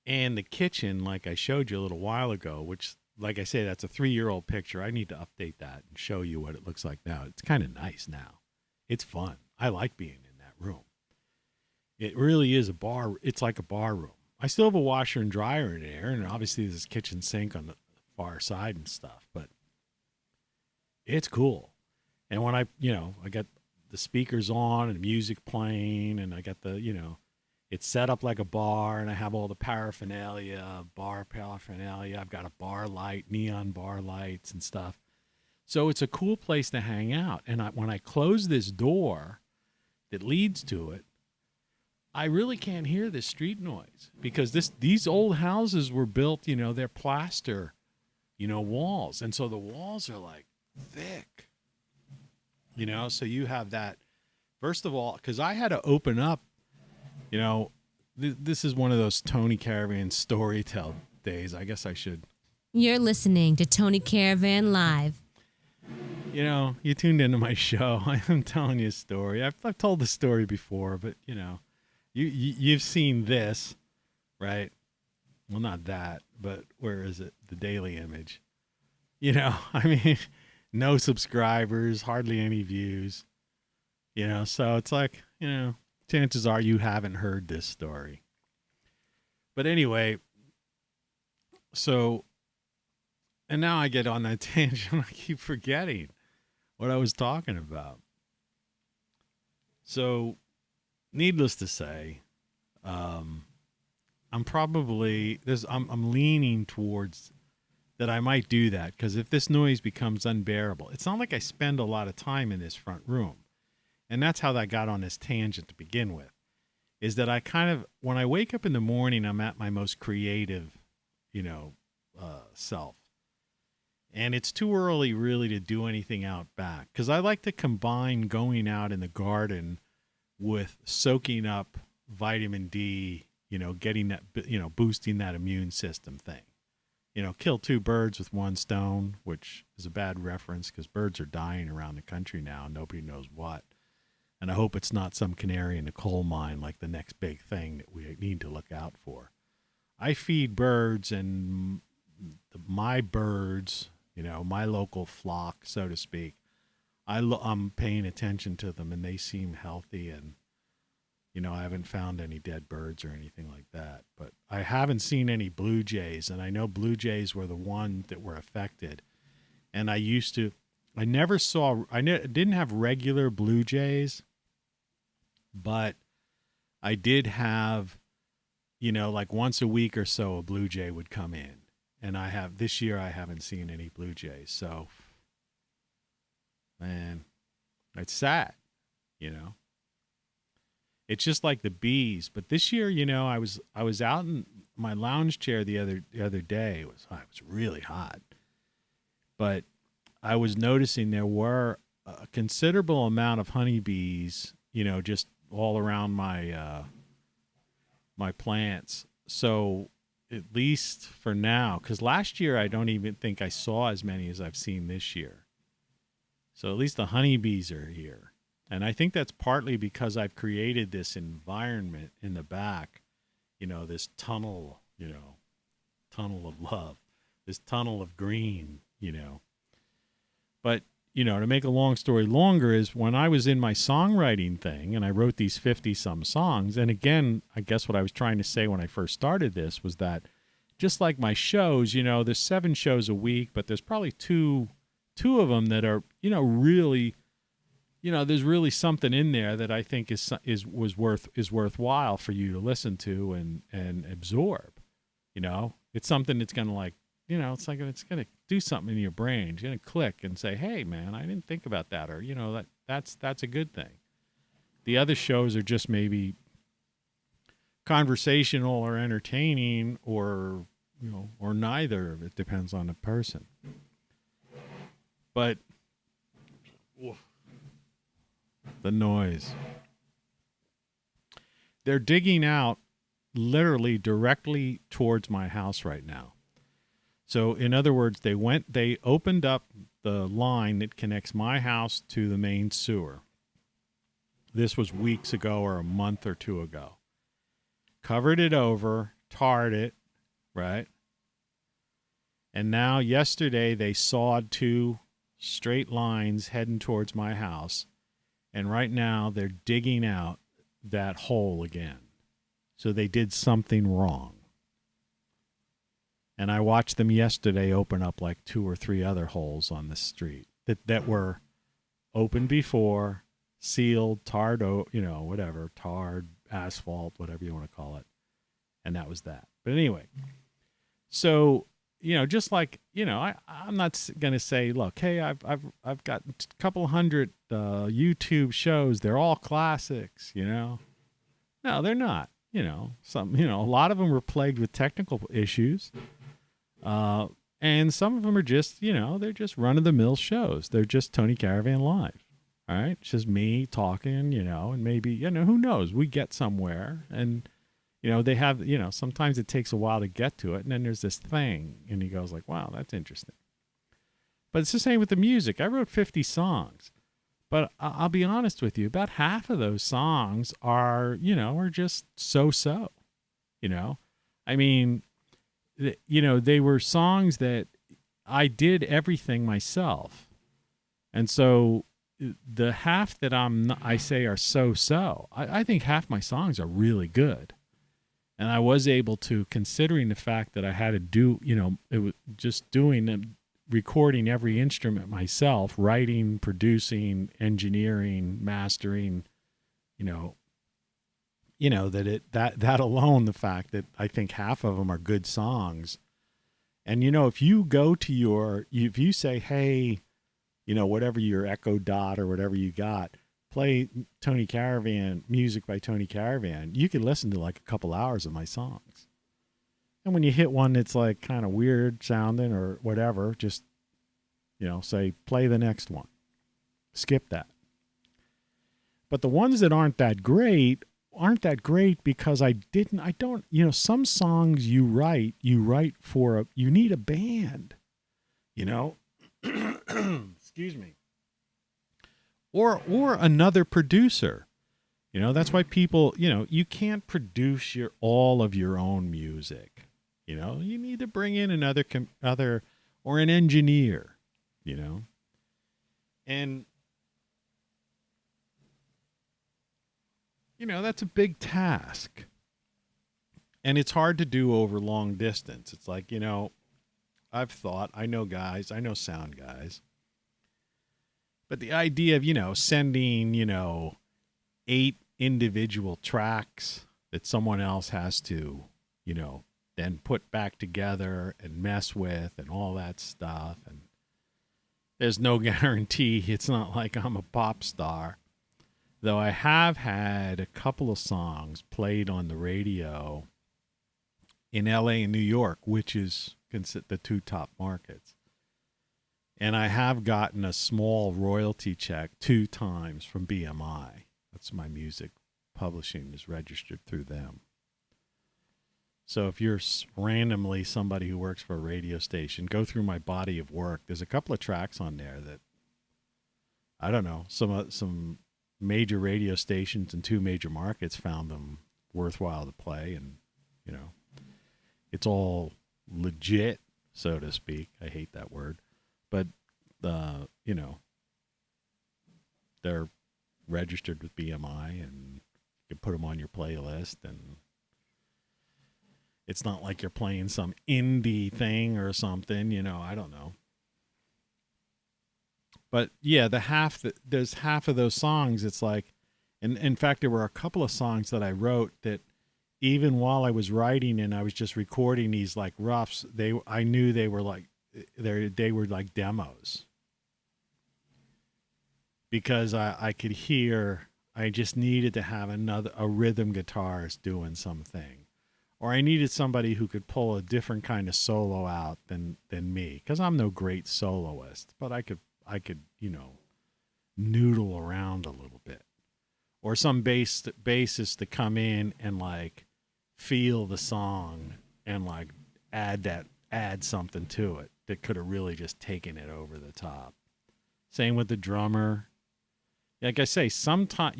Speaker 1: and the kitchen, like I showed you a little while ago, which, like I say, that's a 3-year-old picture. I need to update that and show you what it looks like now. It's kind of nice now. It's fun. I like being in that room. It really is a bar. It's like a bar room. I still have a washer and dryer in there, and obviously there's a kitchen sink on the far side and stuff, but it's cool. And when I got the speakers on and music playing, and I got it's set up like a bar, and I have all the bar paraphernalia. I've got a bar light, neon bar lights and stuff. So it's a cool place to hang out. And when I close this door that leads to it, I really can't hear the street noise because these old houses were built, they're plaster, walls. And so the walls are like thick, so you have that. First of all, because I had to open up, this is one of those Tony Caravan storytell days. I guess I should.
Speaker 3: You're listening to Tony Caravan Live.
Speaker 1: You tuned into my show. I'm telling you a story. I've told the story before, but, you've seen this, right? Well, not that, but where is it? The Daily Image. No subscribers, hardly any views. So it's like, chances are you haven't heard this story. But anyway, so, and now I get on that tangent. I keep forgetting what I was talking about. So, needless to say, I'm leaning towards that I might do that, because if this noise becomes unbearable, it's not like I spend a lot of time in this front room. And that's how I got on this tangent to begin with, is that I when I wake up in the morning, I'm at my most creative, self. And it's too early really to do anything out back, because I like to combine going out in the garden with soaking up vitamin D, getting that, boosting that immune system thing. Kill two birds with one stone, which is a bad reference because birds are dying around the country now and nobody knows what. And I hope it's not some canary in the coal mine like the next big thing that we need to look out for. I feed birds, and my birds, my local flock, so to speak, I'm paying attention to them, and they seem healthy, and I haven't found any dead birds or anything like that. But I haven't seen any blue jays, and I know blue jays were the one that were affected. And I didn't have regular blue jays, but I did have, like once a week or so, a blue jay would come in. And this year I haven't seen any blue jays. So, man, it's sad, It's just like the bees. But this year, I was out in my lounge chair the other day. It was really hot. But I was noticing there were a considerable amount of honeybees, just all around my my plants. So at least for now, because last year I don't even think I saw as many as I've seen this year. So at least the honeybees are here. And I think that's partly because I've created this environment in the back, this tunnel, tunnel of love, this tunnel of green, But, to make a long story longer is when I was in my songwriting thing and I wrote these 50-some songs, and again, I guess what I was trying to say when I first started this was that just like my shows, there's 7 shows a week, but there's probably two of them that are, really, there's really something in there that I think is worthwhile for you to listen to and absorb. It's something that's going to it's going to do something in your brain. It's going to click and say, "Hey, man, I didn't think about that," or that's a good thing. The other shows are just maybe conversational or entertaining, or or neither. It depends on the person. But the noise. They're digging out literally directly towards my house right now. So in other words, they opened up the line that connects my house to the main sewer. This was weeks ago or a month or two ago. Covered it over, tarred it, right? And now yesterday they sawed 2 straight lines heading towards my house. And right now they're digging out that hole again. So they did something wrong. And I watched them yesterday open up like 2 or 3 other holes on the street that were open before, sealed, tarred, whatever, tarred, asphalt, whatever you want to call it. And that was that. But anyway, so, just like, I'm not going to say, look, hey, I've got a couple hundred YouTube shows. They're all classics, No, they're not. A lot of them were plagued with technical issues. And some of them are just, they're just run-of-the-mill shows. They're just Tony Caravan Live. All right? It's just me talking, and maybe, who knows? We get somewhere. And, they have, sometimes it takes a while to get to it. And then there's this thing. And he goes like, wow, that's interesting. But it's the same with the music. I wrote 50 songs. But I'll be honest with you, about half of those songs are just so-so. I mean, they were songs that I did everything myself. And so the half that I say are so-so, I think half my songs are really good. And I was able to, considering the fact that I had to do, it was just recording every instrument myself, writing, producing, engineering, mastering, that alone, the fact that I think half of them are good songs. And, if you go to if you say, hey, whatever your Echo Dot or whatever you got, play Tony Caravan, music by Tony Caravan, you can listen to like a couple hours of my songs. And when you hit one that's like kind of weird sounding or whatever, just, say, play the next one. Skip that. But the ones that aren't that great because some songs you write for you need a band, excuse me, or another producer. That's why people, you can't produce all of your own music. You need to bring in another or an engineer, and that's a big task. And it's hard to do over long distance. It's like, I know sound guys. But the idea of, sending, 8 individual tracks that someone else has to, then put back together and mess with and all that stuff. And there's no guarantee. It's not like I'm a pop star. Though I have had a couple of songs played on the radio in LA and New York, which is the 2 top markets. And I have gotten a small royalty check 2 times from BMI. That's my music publishing is registered through them. So if you're randomly somebody who works for a radio station, go through my body of work. There's a couple of tracks on there that, I don't know, some major radio stations in 2 major markets found them worthwhile to play. And, it's all legit, so to speak. I hate that word. But, they're registered with BMI and you can put them on your playlist. And it's not like you're playing some indie thing or something, I don't know. But yeah, there's half of those songs. It's like, and in fact, there were a couple of songs that I wrote that even while I was writing and I was just recording these like roughs, I knew they were like demos, because I could hear, I just needed to have a rhythm guitarist doing something, or I needed somebody who could pull a different kind of solo out than me, because I'm no great soloist, but I could noodle around a little bit, or some bassist to come in and like feel the song and like add something to it that could have really just taken it over the top. Same with the drummer. Like I say, sometimes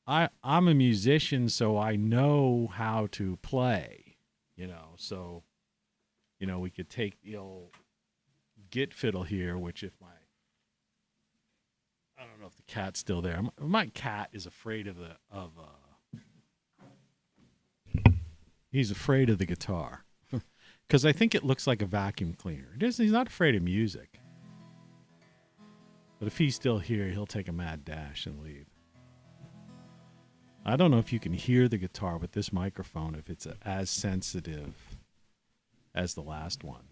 Speaker 1: I'm a musician, so I know how to play, so, we could take the old git fiddle here, which I don't know if the cat's still there. My cat is afraid of He's afraid of the guitar. Because I think it looks like a vacuum cleaner. He's not afraid of music. But if he's still here, he'll take a mad dash and leave. I don't know if you can hear the guitar with this microphone, if it's as sensitive as the last one.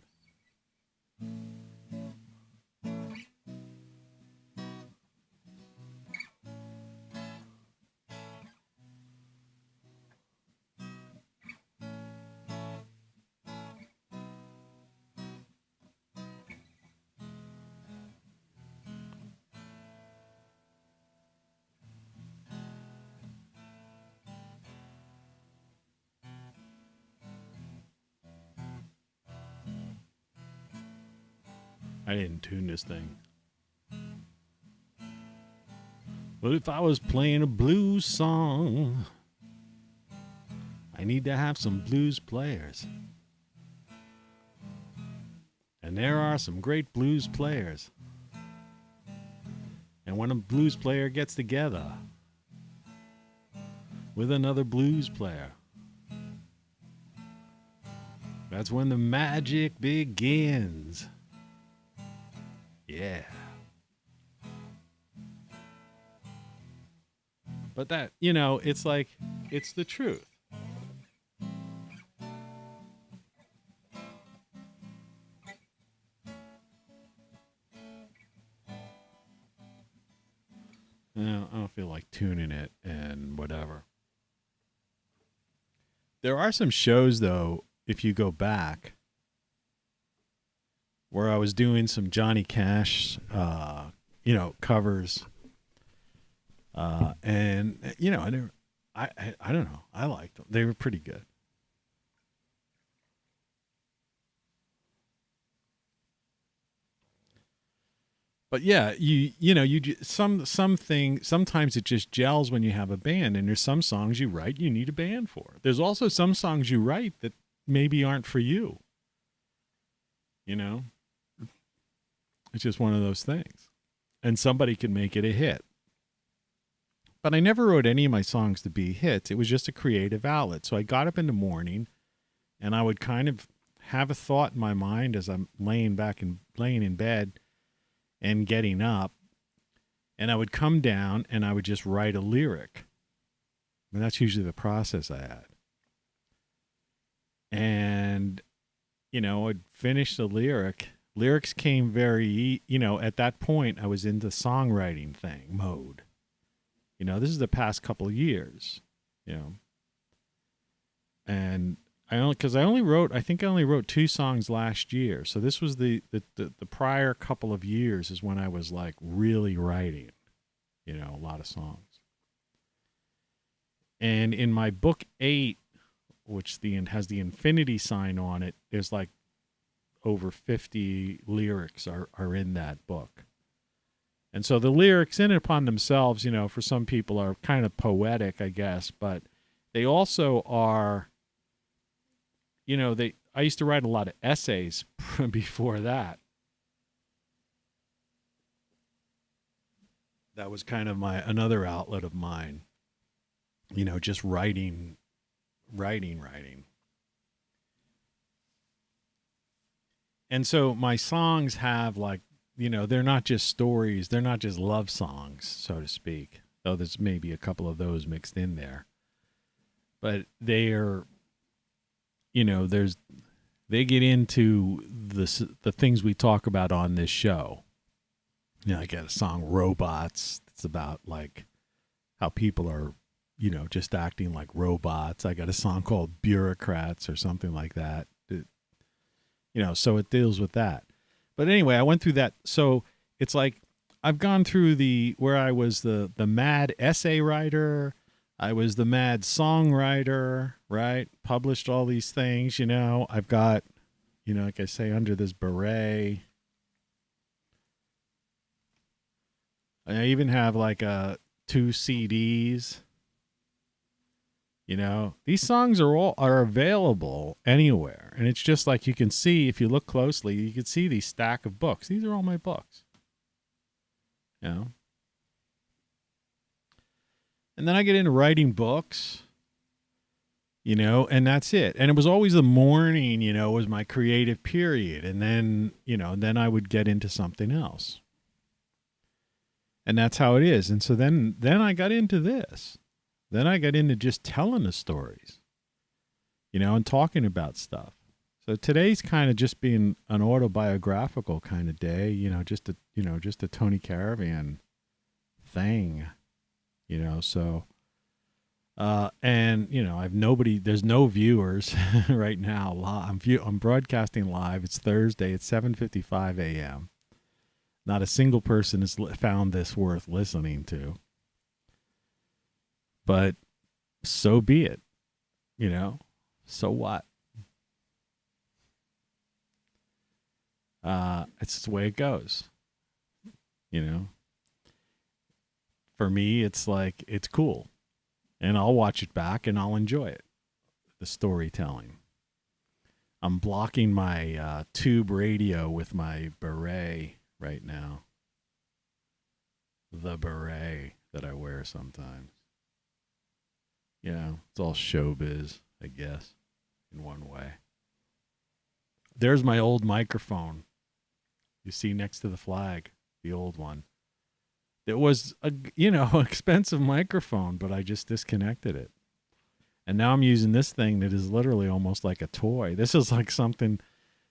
Speaker 1: I didn't tune this thing. But if I was playing a blues song, I need to have some blues players. And there are some great blues players. And when a blues player gets together with another blues player, that's when the magic begins. Yeah. But that, it's like, it's the truth. I don't feel like tuning it and whatever. There are some shows, though, if you go back, where I was doing some Johnny Cash, covers. And, I don't know. I liked them. They were pretty good. But yeah, sometimes it just gels when you have a band, and there's some songs you write you need a band for. There's also some songs you write that maybe aren't for you. It's just one of those things. And somebody can make it a hit. But I never wrote any of my songs to be hits. It was just a creative outlet. So I got up in the morning, and I would kind of have a thought in my mind as I'm laying in bed and getting up, and I would come down and I would just write a lyric. And that's usually the process I had. And, I'd finish the lyric. Lyrics came very, at that point I was into songwriting mode. This is the past couple of years, and I only wrote 2 songs last year. So this was the prior couple of years is when I was like really writing, a lot of songs. And in my book 8, which has the infinity sign on it, there's like over 50 lyrics are in that book. And so the lyrics in and upon themselves, for some people are kind of poetic, I guess, but they also are, I used to write a lot of essays before that. That was kind of another outlet of mine, just writing. And so my songs have they're not just stories. They're not just love songs, so to speak, though there's maybe a couple of those mixed in there. But they are, they get into the things we talk about on this show. I got a song, Robots. It's about how people are, just acting like robots. I got a song called Bureaucrats or something like that. So it deals with that. But anyway, I went through that. So it's like I've gone through where I was the mad essay writer. I was the mad songwriter, right? Published all these things, I've got, like I say, under this beret. I even have 2 CDs. These songs are available anywhere. And it's just like you can see, if you look closely, you can see these stack of books. These are all my books. And then I get into writing books. and that's it. And it was always the morning, was my creative period. And then, then I would get into something else. And that's how it is. And so then I got into this. Then I got into just telling the stories, and talking about stuff. So today's kind of just being an autobiographical kind of day, just a Tony Caravan thing, so, and, I've nobody, there's no viewers right now. I'm broadcasting live. It's Thursday. It's 7:55 a.m. Not a single person has found this worth listening to, but so be it, so what? It's the way it goes, For me, it's like, it's cool. And I'll watch it back and I'll enjoy it. The storytelling. I'm blocking my tube radio with my beret right now. The beret that I wear sometimes. It's all showbiz, I guess, in one way. There's my old microphone. You see next to the flag, the old one. It was a, expensive microphone, but I just disconnected it. And now I'm using this thing that is literally almost like a toy. This is like something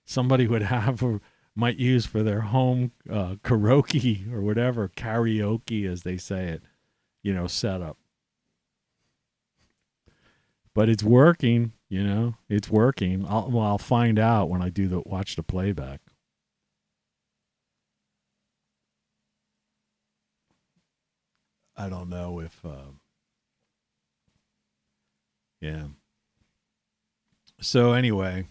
Speaker 1: somebody would have or might use for their home karaoke or whatever, karaoke as they say it, setup. But it's working, it's working. I'll find out when I watch the playback. I don't know if, yeah. So anyway,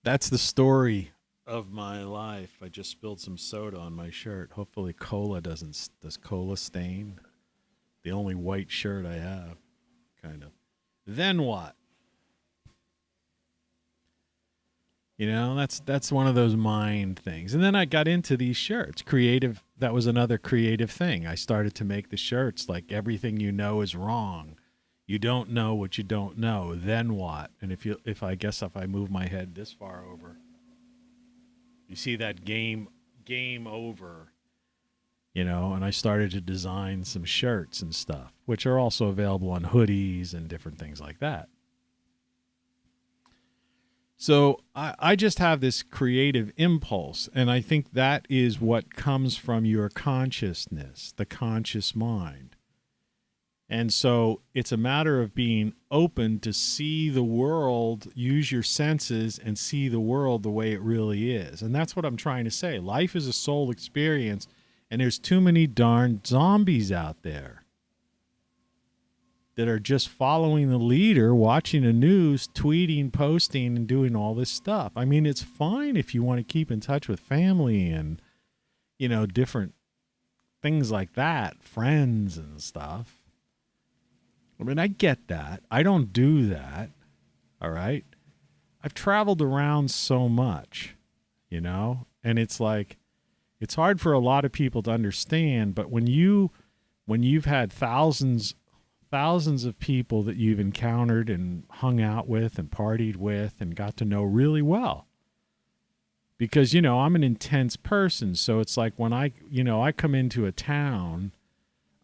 Speaker 1: that's the story of my life. I just spilled some soda on my shirt. Hopefully does cola stain? The only white shirt I have, kind of. Then what? That's one of those mind things. And then I got into these shirts. Creative, that was another creative thing. I started to make the shirts like everything is wrong. You don't know what you don't know. Then what? And if I move my head this far over, you see that game over, and I started to design some shirts and stuff, which are also available on hoodies and different things like that. So I just have this creative impulse, and I think that is what comes from your consciousness, the conscious mind. And so it's a matter of being open to see the world, use your senses, and see the world the way it really is. And that's what I'm trying to say. Life is a soul experience, and there's too many darn zombies out there that are just following the leader, watching the news, tweeting, posting, and doing all this stuff. I mean, it's fine if you want to keep in touch with family and, different things like that, friends and stuff. I mean, I get that. I don't do that. All right. I've traveled around so much, and it's like, it's hard for a lot of people to understand, but when you've had thousands of people that you've encountered and hung out with and partied with and got to know really well. Because, I'm an intense person. So it's like when I come into a town,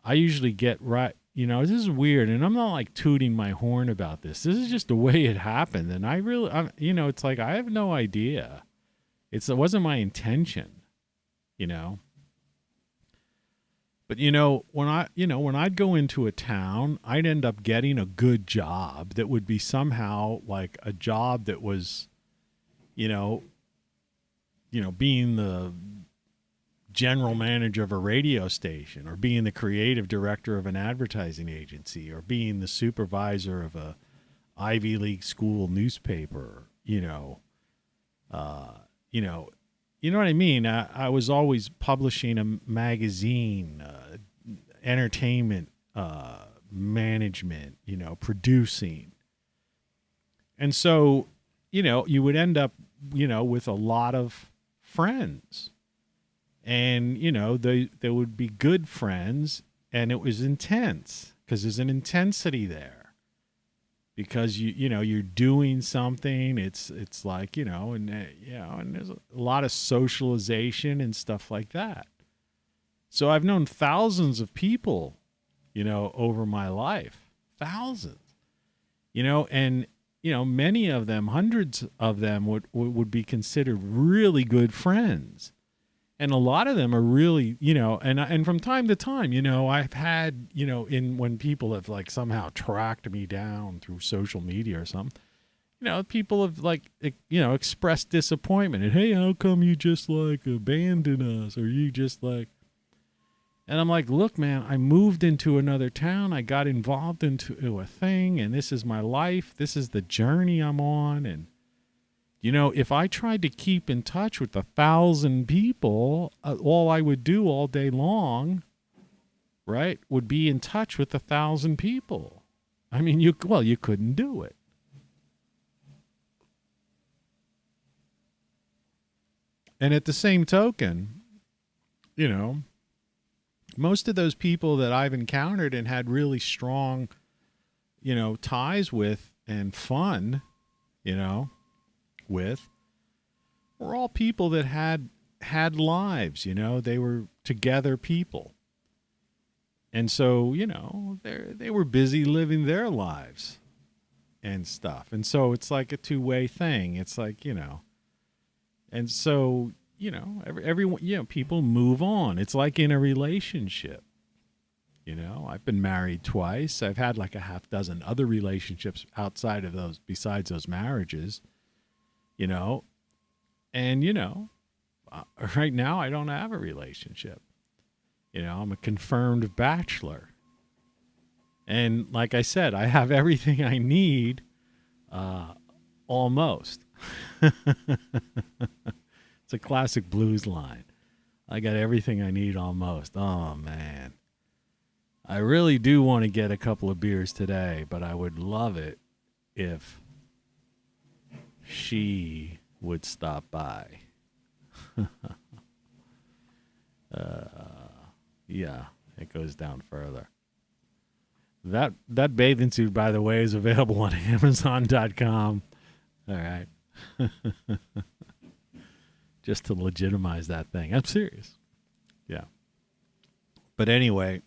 Speaker 1: I usually get right. This is weird. And I'm not like tooting my horn about this. This is just the way it happened. And it's like, I have no idea. It wasn't my intention, But when I'd go into a town, I'd end up getting a good job that would be somehow like a job that was, being the general manager of a radio station, or being the creative director of an advertising agency, or being the supervisor of a Ivy League school newspaper, You know what I mean? I was always publishing a magazine, entertainment, management, producing. And so, you would end up, with a lot of friends. And, they would be good friends, and it was intense because there's an intensity there. because you're doing something. It's like, and there's a lot of socialization and stuff like that. So I've known thousands of people, over my life, thousands, and many of them, hundreds of them would be considered really good friends. And a lot of them are really, and from time to time, I've had, when people have like somehow tracked me down through social media or something, people have like, expressed disappointment. And, hey, how come you just like abandon us? Or you just like, and I'm like, look, man, I moved into another town. I got involved into a thing, and this is my life. This is the journey I'm on. And, if I tried to keep in touch with 1,000 people, all I would do all day long, right, would be in touch with 1,000 people. I mean, you couldn't do it. And at the same token, most of those people that I've encountered and had really strong, ties with and fun, with, were all people that had lives, they were together people. And so, they were busy living their lives and stuff. And so it's like a two-way thing. It's like, and so, everyone, people move on. It's like in a relationship. I've been married twice. I've had like a half dozen other relationships outside of those, besides those marriages, and, right now I don't have a relationship. I'm a confirmed bachelor. And like I said, I have everything I need, almost. It's a classic blues line. I got everything I need almost. Oh, man. I really do want to get a couple of beers today, but I would love it if she would stop by. Yeah, it goes down further. That bathing suit, by the way, is available on Amazon.com. All right. Just to legitimize that thing. I'm serious. Yeah. But anyway,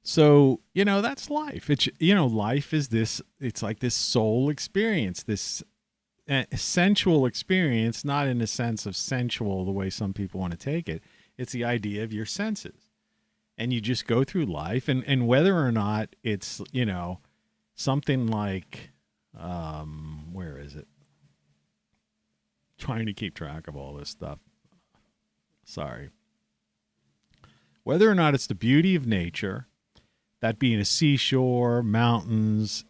Speaker 1: so, that's life. It's, life is this, it's like this soul experience, this sensual experience, not in the sense of sensual the way some people want to take it. It's the idea of your senses. And you just go through life, and whether or not it's, something like, where is it? Trying to keep track of all this stuff. Sorry. Whether or not it's the beauty of nature, that being a seashore, mountains,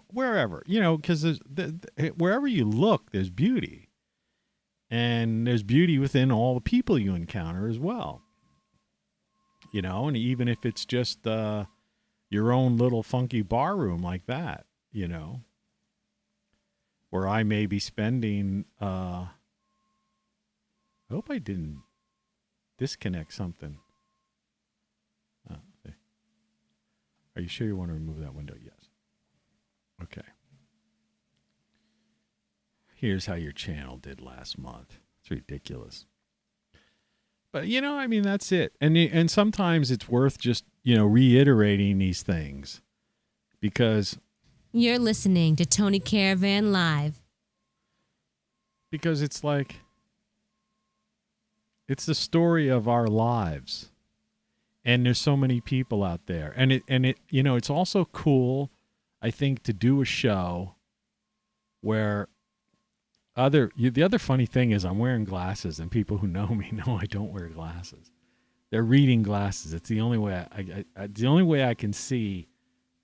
Speaker 1: wherever, because wherever you look, there's beauty. And there's beauty within all the people you encounter as well. And even if it's just your own little funky bar room like that, where I may be spending, I hope I didn't disconnect something. Are you sure you want to remove that window? Yes. Okay. Here's how your channel did last month. It's ridiculous. But, that's it. And sometimes it's worth just, reiterating these things because
Speaker 3: You're listening to Tony Caravan Live.
Speaker 1: Because it's like, it's the story of our lives. And there's so many people out there. And it it's also cool, I think, to do a show where the other funny thing is I'm wearing glasses, and people who know me know I don't wear glasses. They're reading glasses. It's the only way the only way I can see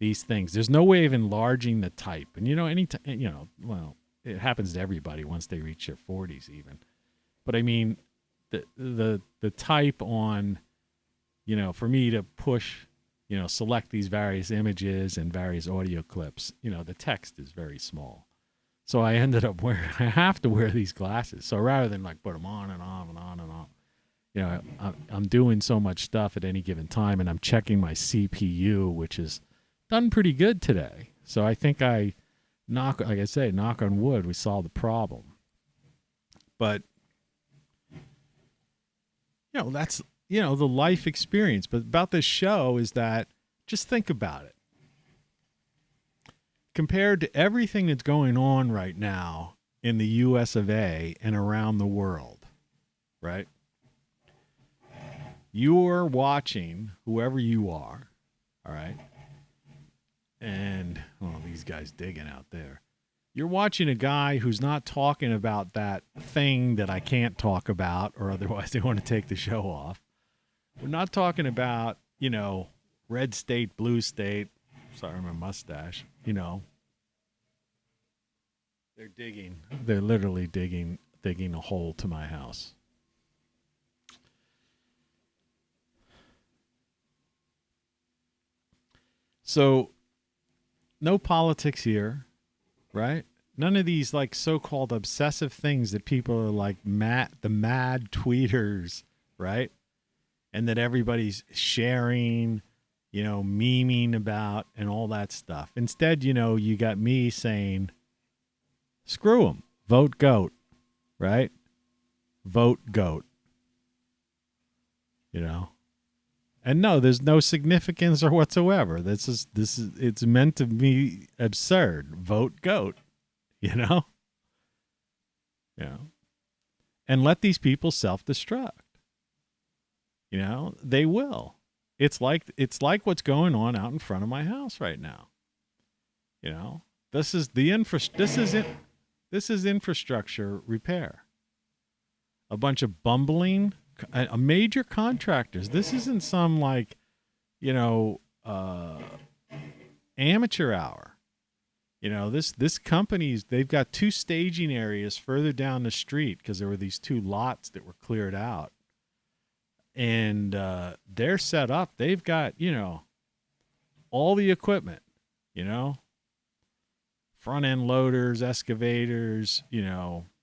Speaker 1: these things. There's no way of enlarging the type. And it happens to everybody once they reach their 40s even. But I mean, the type on, for me to push, select these various images and various audio clips, the text is very small. So I ended up I have to wear these glasses. So rather than like put them on and off and on and on, I'm doing so much stuff at any given time, and I'm checking my CPU, which is done pretty good today. So I think like I say, knock on wood, we solved the problem. But, that's, the life experience. But about this show is that, just think about it. Compared to everything that's going on right now in the US of A and around the world, right? You're watching, whoever you are, all right? And, these guys digging out there. You're watching a guy who's not talking about that thing that I can't talk about, or otherwise they want to take the show off. We're not talking about, red state, blue state. Sorry, my mustache. They're digging. They're literally digging a hole to my house. So, no politics here, right? None of these like so-called obsessive things that people are like the mad tweeters, right? And that everybody's sharing, memeing about and all that stuff. Instead, you got me saying, screw them, vote GOAT, right? Vote GOAT, And no, there's no significance or whatsoever. This is it's meant to be absurd. Vote GOAT, Yeah. And let these people self-destruct. They will. It's like what's going on out in front of my house right now. This is infrastructure repair. A bunch of bumbling a major contractors. This isn't some amateur hour. This company's, they've got 2 staging areas further down the street because there were these 2 lots that were cleared out. And they're set up. They've got, all the equipment, front end loaders, excavators,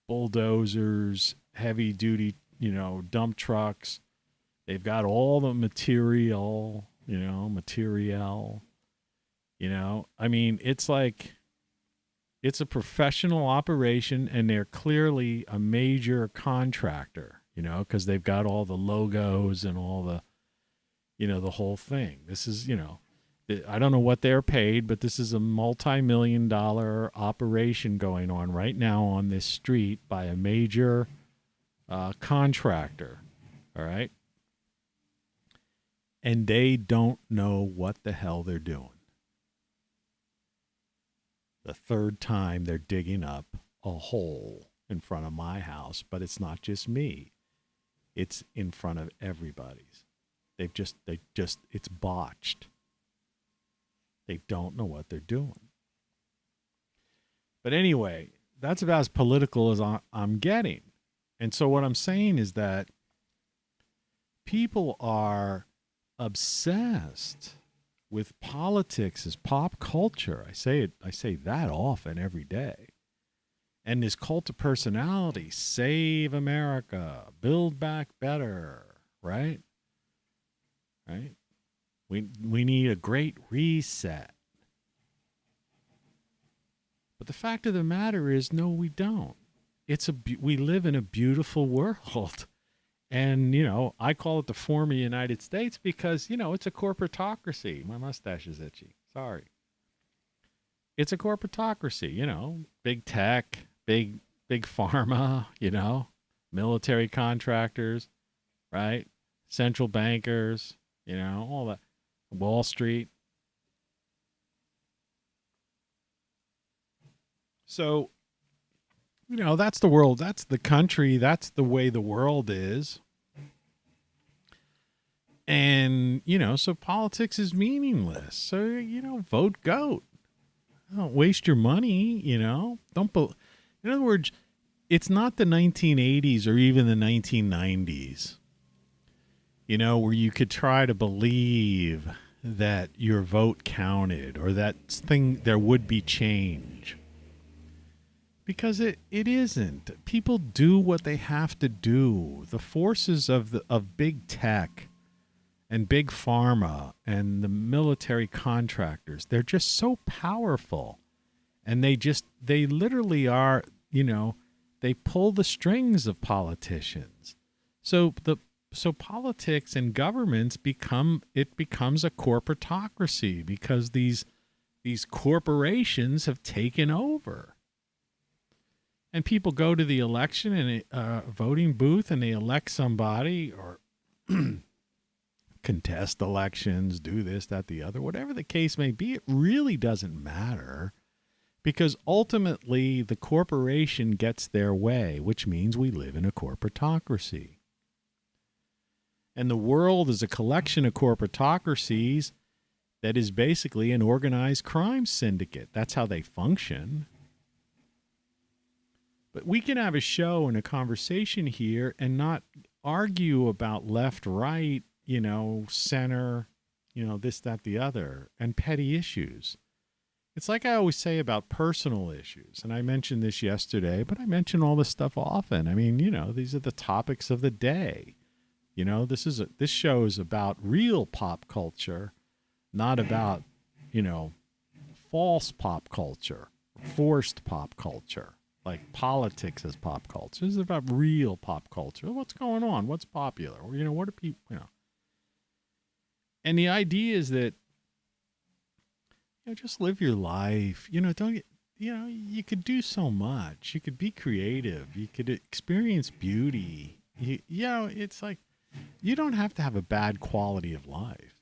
Speaker 1: bulldozers, heavy duty, dump trucks. They've got all the material. I mean, it's like, it's a professional operation, and they're clearly a major contractor, because they've got all the logos and all the, the whole thing. This is, I don't know what they're paid, but this is a multi-million-dollar operation going on right now on this street by a major contractor. All right. And they don't know what the hell they're doing. The 3rd time they're digging up a hole in front of my house, but it's not just me. It's in front of everybody's. It's botched. They don't know what they're doing. But anyway, that's about as political as I'm getting. And so what I'm saying is that people are obsessed with politics as pop culture. I say that often every day. And this cult of personality, save America, build back better, right? Right? We need a great reset. But the fact of the matter is, no, we don't. We live in a beautiful world. And, I call it the former United States because, it's a corporatocracy. My mustache is itchy. Sorry. It's a corporatocracy, big tech, big pharma, military contractors, right? Central bankers, all that. Wall Street. So, that's the world. That's the country. That's the way the world is. And, so politics is meaningless. So, vote GOAT. Don't waste your money, Don't. In other words, it's not the 1980s or even the 1990s, where you could try to believe that your vote counted or that there would be change. Because it isn't. People do what they have to do. The forces of big tech and big pharma and the military contractors, they're just so powerful. And they literally are, they pull the strings of politicians. So politics and governments becomes a corporatocracy because these corporations have taken over. And people go to the election and voting booth and they elect somebody or contest elections, do this, that, the other, whatever the case may be. It really doesn't matter. Because ultimately, the corporation gets their way, which means we live in a corporatocracy. And the world is a collection of corporatocracies that is basically an organized crime syndicate. That's how they function. But we can have a show and a conversation here and not argue about left, right, center, this, that, the other, and petty issues. It's like I always say about personal issues, and I mentioned this yesterday, but I mention all this stuff often. I mean, these are the topics of the day. This show is about real pop culture, not about, false pop culture, forced pop culture, like politics as pop culture. This is about real pop culture. What's going on? What's popular? What are people, And the idea is that, just live your life. Don't get, you could do so much. You could be creative. You could experience beauty. It's like you don't have to have a bad quality of life.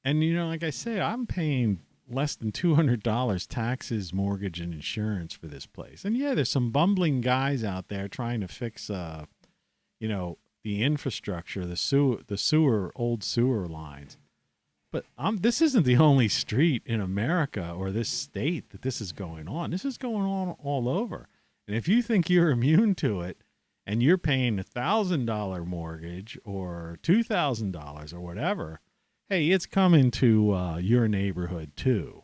Speaker 1: And, like I say, I'm paying less than $200 taxes, mortgage, and insurance for this place. And, there's some bumbling guys out there trying to fix, the infrastructure, the old sewer lines. But this isn't the only street in America or this state that this is going on. This is going on all over. And if you think you're immune to it and you're paying $1,000 mortgage or $2,000 or whatever, hey, it's coming to your neighborhood too.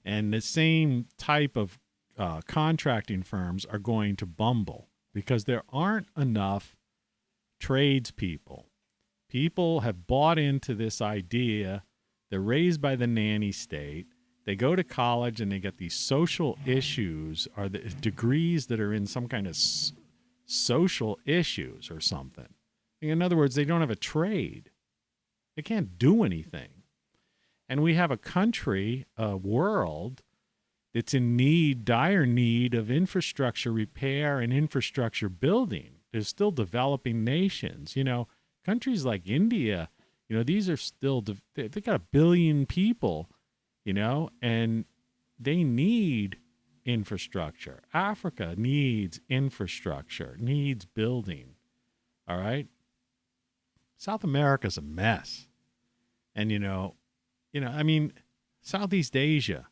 Speaker 1: And the same type of contracting firms are going to bumble because there aren't enough tradespeople. People have bought into this idea. They're raised by the nanny state. They go to college and they get these social issues or the degrees that are in some kind of social issues or something. In other words, they don't have a trade. They can't do anything. And we have a country, a world that's in dire need of infrastructure repair and infrastructure building. There's still developing nations, countries like India, these are still, they got 1 billion people, and they need infrastructure. Africa needs infrastructure, needs building. All right. South America's a mess. And, Southeast Asia,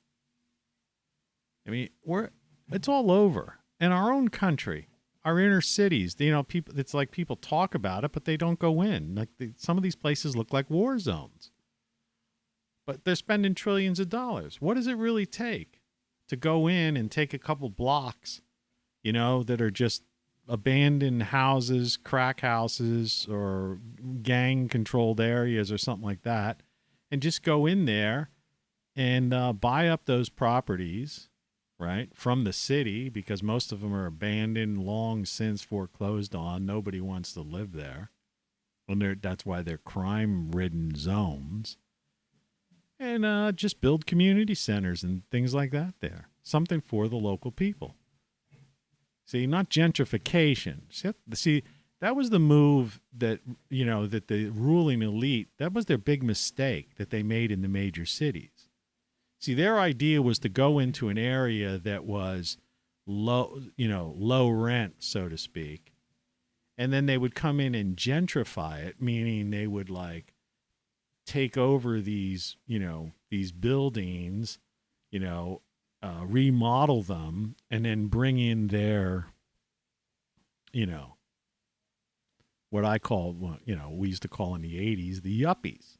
Speaker 1: it's all over. In our own country, our inner cities, people. It's like people talk about it, but they don't go in. Like some of these places look like war zones. But they're spending trillions of dollars. What does it really take to go in and take a couple blocks, that are just abandoned houses, crack houses, or gang-controlled areas or something like that, and just go in there and buy up those properties, right, from the city, because most of them are abandoned, long since foreclosed on. Nobody wants to live there. And that's why they're crime-ridden zones. And just build community centers and things like that there. Something for the local people. See, not gentrification. See, that was the move that, that the ruling elite, that was their big mistake that they made in the major cities. See, their idea was to go into an area that was low rent, so to speak. And then they would come in and gentrify it, meaning they would take over these buildings, remodel them, and then bring in their, what I call, we used to call in the 80s, the yuppies.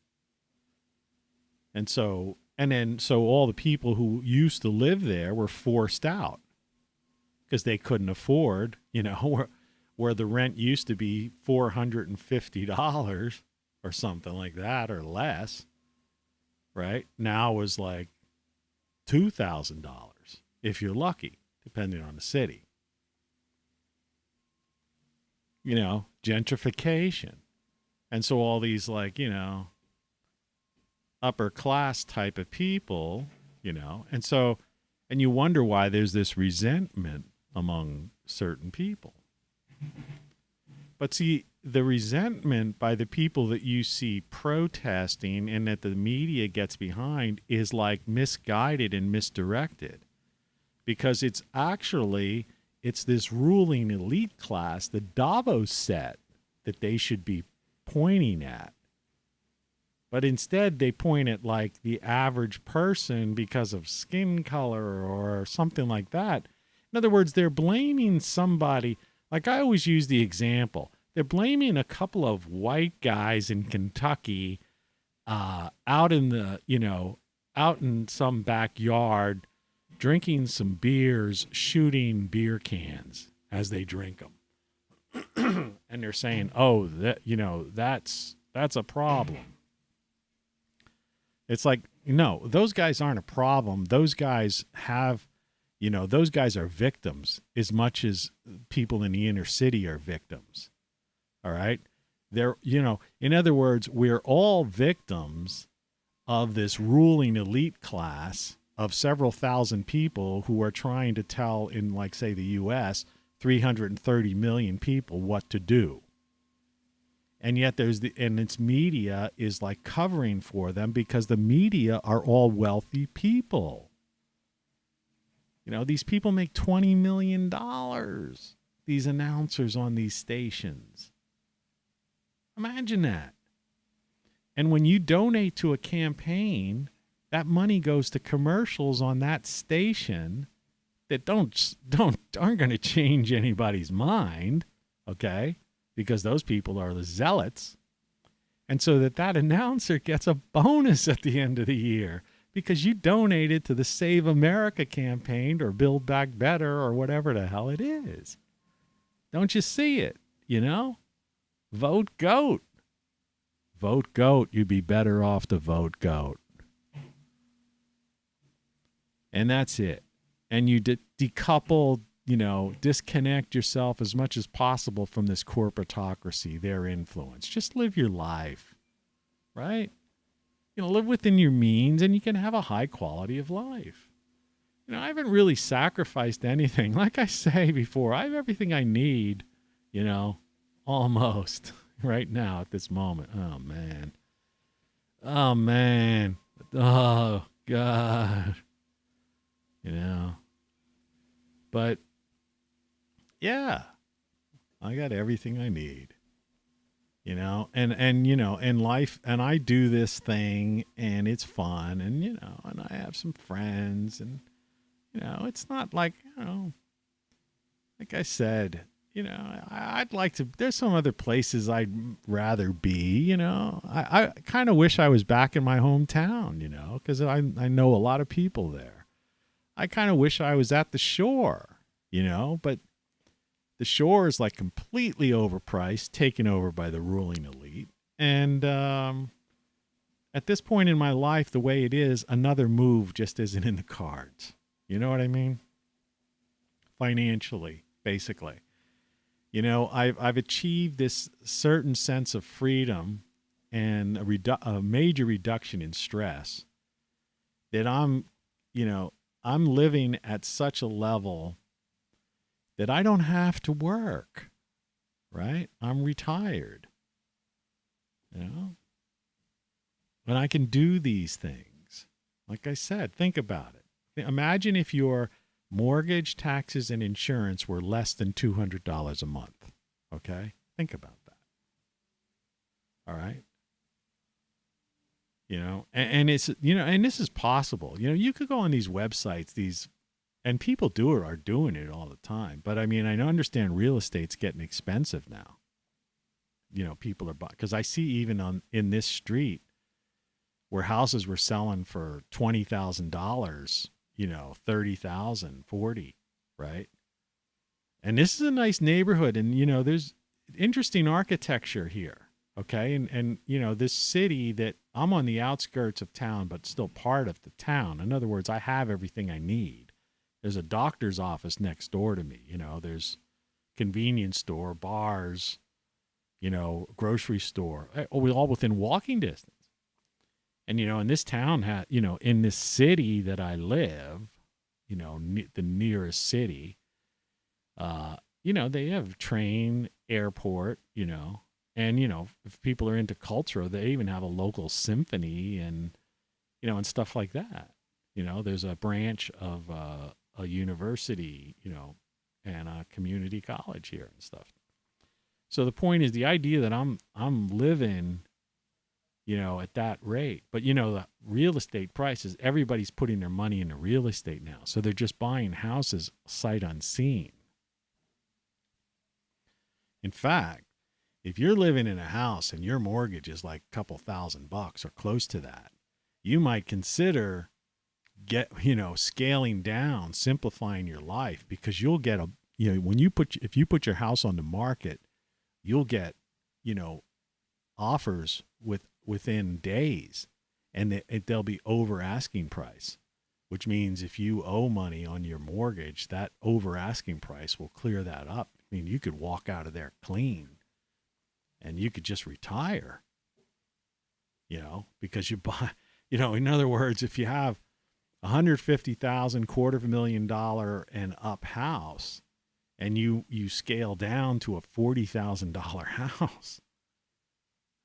Speaker 1: And so all the people who used to live there were forced out because they couldn't afford, where the rent used to be $450 or or something like that or less, right? Now is like $2,000 if you're lucky, depending on the city. Gentrification. And so all these upper class type of people, and you wonder why there's this resentment among certain people. But see, the resentment by the people that you see protesting and that the media gets behind is like misguided and misdirected, because it's this ruling elite class, the Davos set, that they should be pointing at. But instead they point at like the average person because of skin color or something like that. In other words, they're blaming somebody. Like I always use the example, they're blaming a couple of white guys in Kentucky out in some backyard, drinking some beers, shooting beer cans as they drink them. And they're saying, oh, that's a problem. It's like, no, those guys aren't a problem. Those guys those guys are victims as much as people in the inner city are victims. All right. They're, in other words, we're all victims of this ruling elite class of several thousand people who are trying to tell, in like, say, the U.S., 330 million people what to do. And yet and its media is like covering for them because the media are all wealthy people. These people make $20 million, these announcers on these stations. Imagine that. And when you donate to a campaign, that money goes to commercials on that station that aren't going to change anybody's mind, okay? Because those people are the zealots. And so that announcer gets a bonus at the end of the year because you donated to the Save America campaign or Build Back Better or whatever the hell it is. Don't you see it? Vote GOAT. Vote GOAT. You'd be better off to vote GOAT. And that's it. And you decouple, disconnect yourself as much as possible from this corporatocracy, their influence. Just live your life, right? Live within your means and you can have a high quality of life. I haven't really sacrificed anything. Like I say before, I have everything I need, almost right now at this moment. Oh, man. Oh, God. But yeah, I got everything I need, and life, and I do this thing and it's fun and, and I have some friends and, it's not like, like I said, I'd like to, there's some other places I'd rather be, I kind of wish I was back in my hometown, because I know a lot of people there. I kind of wish I was at the shore, but the shore is like completely overpriced, taken over by the ruling elite. And at this point in my life, the way it is, another move just isn't in the cards. You know what I mean? Financially, basically. I've achieved this certain sense of freedom and a major reduction in stress that I'm living at such a level that I don't have to work, right? I'm retired, and I can do these things. Like I said, think about it. Imagine if your mortgage, taxes, and insurance were less than $200 a month, okay? Think about that. All right? And it's, and this is possible. You could go on these websites, and people are doing it all the time. But I mean, I understand real estate's getting expensive now. People are buying, because I see even in this street where houses were selling for $20,000, $30,000, $40,000, right? And this is a nice neighborhood, and there's interesting architecture here. Okay. And, this city that I'm on the outskirts of town, but still part of the town. In other words, I have everything I need. There's a doctor's office next door to me. There's convenience store, bars, grocery store, all within walking distance. And, in this town, in this city that I live, the nearest city, they have train, airport, and, if people are into culture, they even have a local symphony and, and stuff like that. There's a branch of a university, and a community college here and stuff. So the point is the idea that I'm living, at that rate. But, the real estate prices, everybody's putting their money into real estate now. So they're just buying houses sight unseen. In fact, if you're living in a house and your mortgage is like a couple $1,000 or close to that, you might consider scaling down, simplifying your life, because you'll get if you put your house on the market, you'll get, offers within days, and they'll be over asking price, which means if you owe money on your mortgage, that over asking price will clear that up. I mean, you could walk out of there clean and you could just retire, because you buy, in other words, if you have $150,000, $250,000 and up house, and you scale down to a $40,000 house,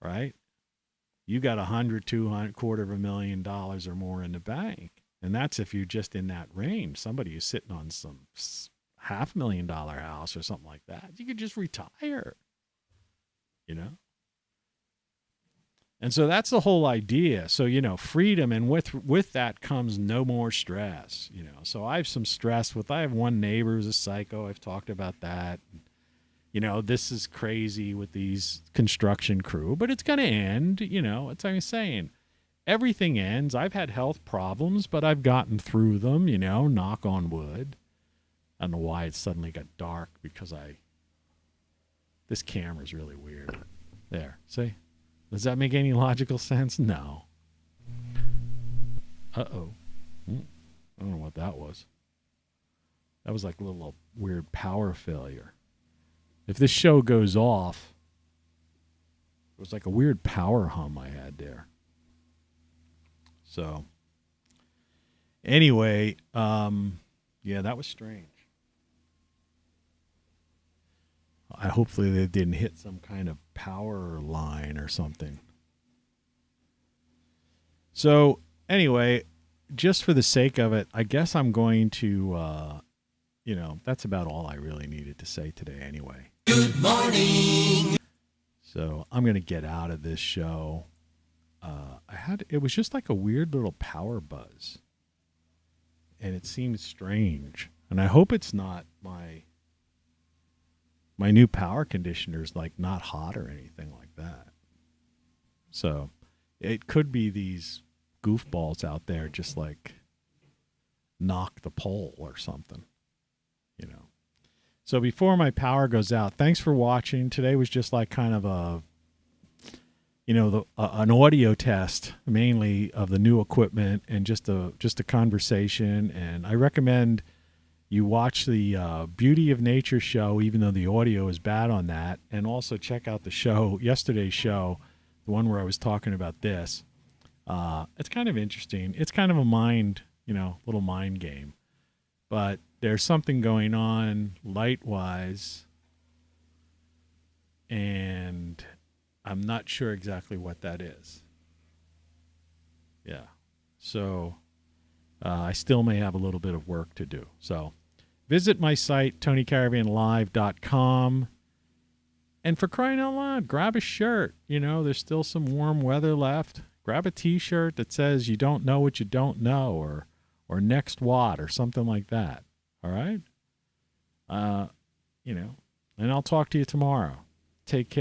Speaker 1: right? You got $100,000, $200,000, $250,000 or more in the bank. And that's if you're just in that range. Somebody who's sitting on some $500,000 house or something like that, you could just retire, And so that's the whole idea. So, freedom, and with that comes no more stress, So I have some stress I have one neighbor who's a psycho. I've talked about that. This is crazy with these construction crew, but it's going to end, it's like I'm saying. Everything ends. I've had health problems, but I've gotten through them, knock on wood. I don't know why it suddenly got dark because this camera's really weird. There, see? Does that make any logical sense? No. Uh-oh. I don't know what that was. That was like a little weird power failure. If this show goes off, it was like a weird power hum I had there. So, anyway, yeah, that was strange. Hopefully they didn't hit some kind of power line or something. So, anyway, just for the sake of it, I guess I'm going to, that's about all I really needed to say today anyway.
Speaker 9: Good morning.
Speaker 1: So, I'm going to get out of this show. It was just like a weird little power buzz. And it seemed strange. And I hope it's not my new power conditioner's like not hot or anything like that. So it could be these goofballs out there just like knock the pole or something, So before my power goes out, thanks for watching. Today was just like kind of a, an audio test mainly of the new equipment and just a conversation. And I recommend you watch the Beauty of Nature show, even though the audio is bad on that. And also check out the show, yesterday's show, the one where I was talking about this. It's kind of interesting. It's kind of a mind, little mind game. But there's something going on light-wise. And I'm not sure exactly what that is. Yeah. So I still may have a little bit of work to do. So visit my site, TonyCaravanLive.com. And for crying out loud, grab a shirt. There's still some warm weather left. Grab a T-shirt that says you don't know what you don't know, or next watt or something like that. All right? And I'll talk to you tomorrow. Take care.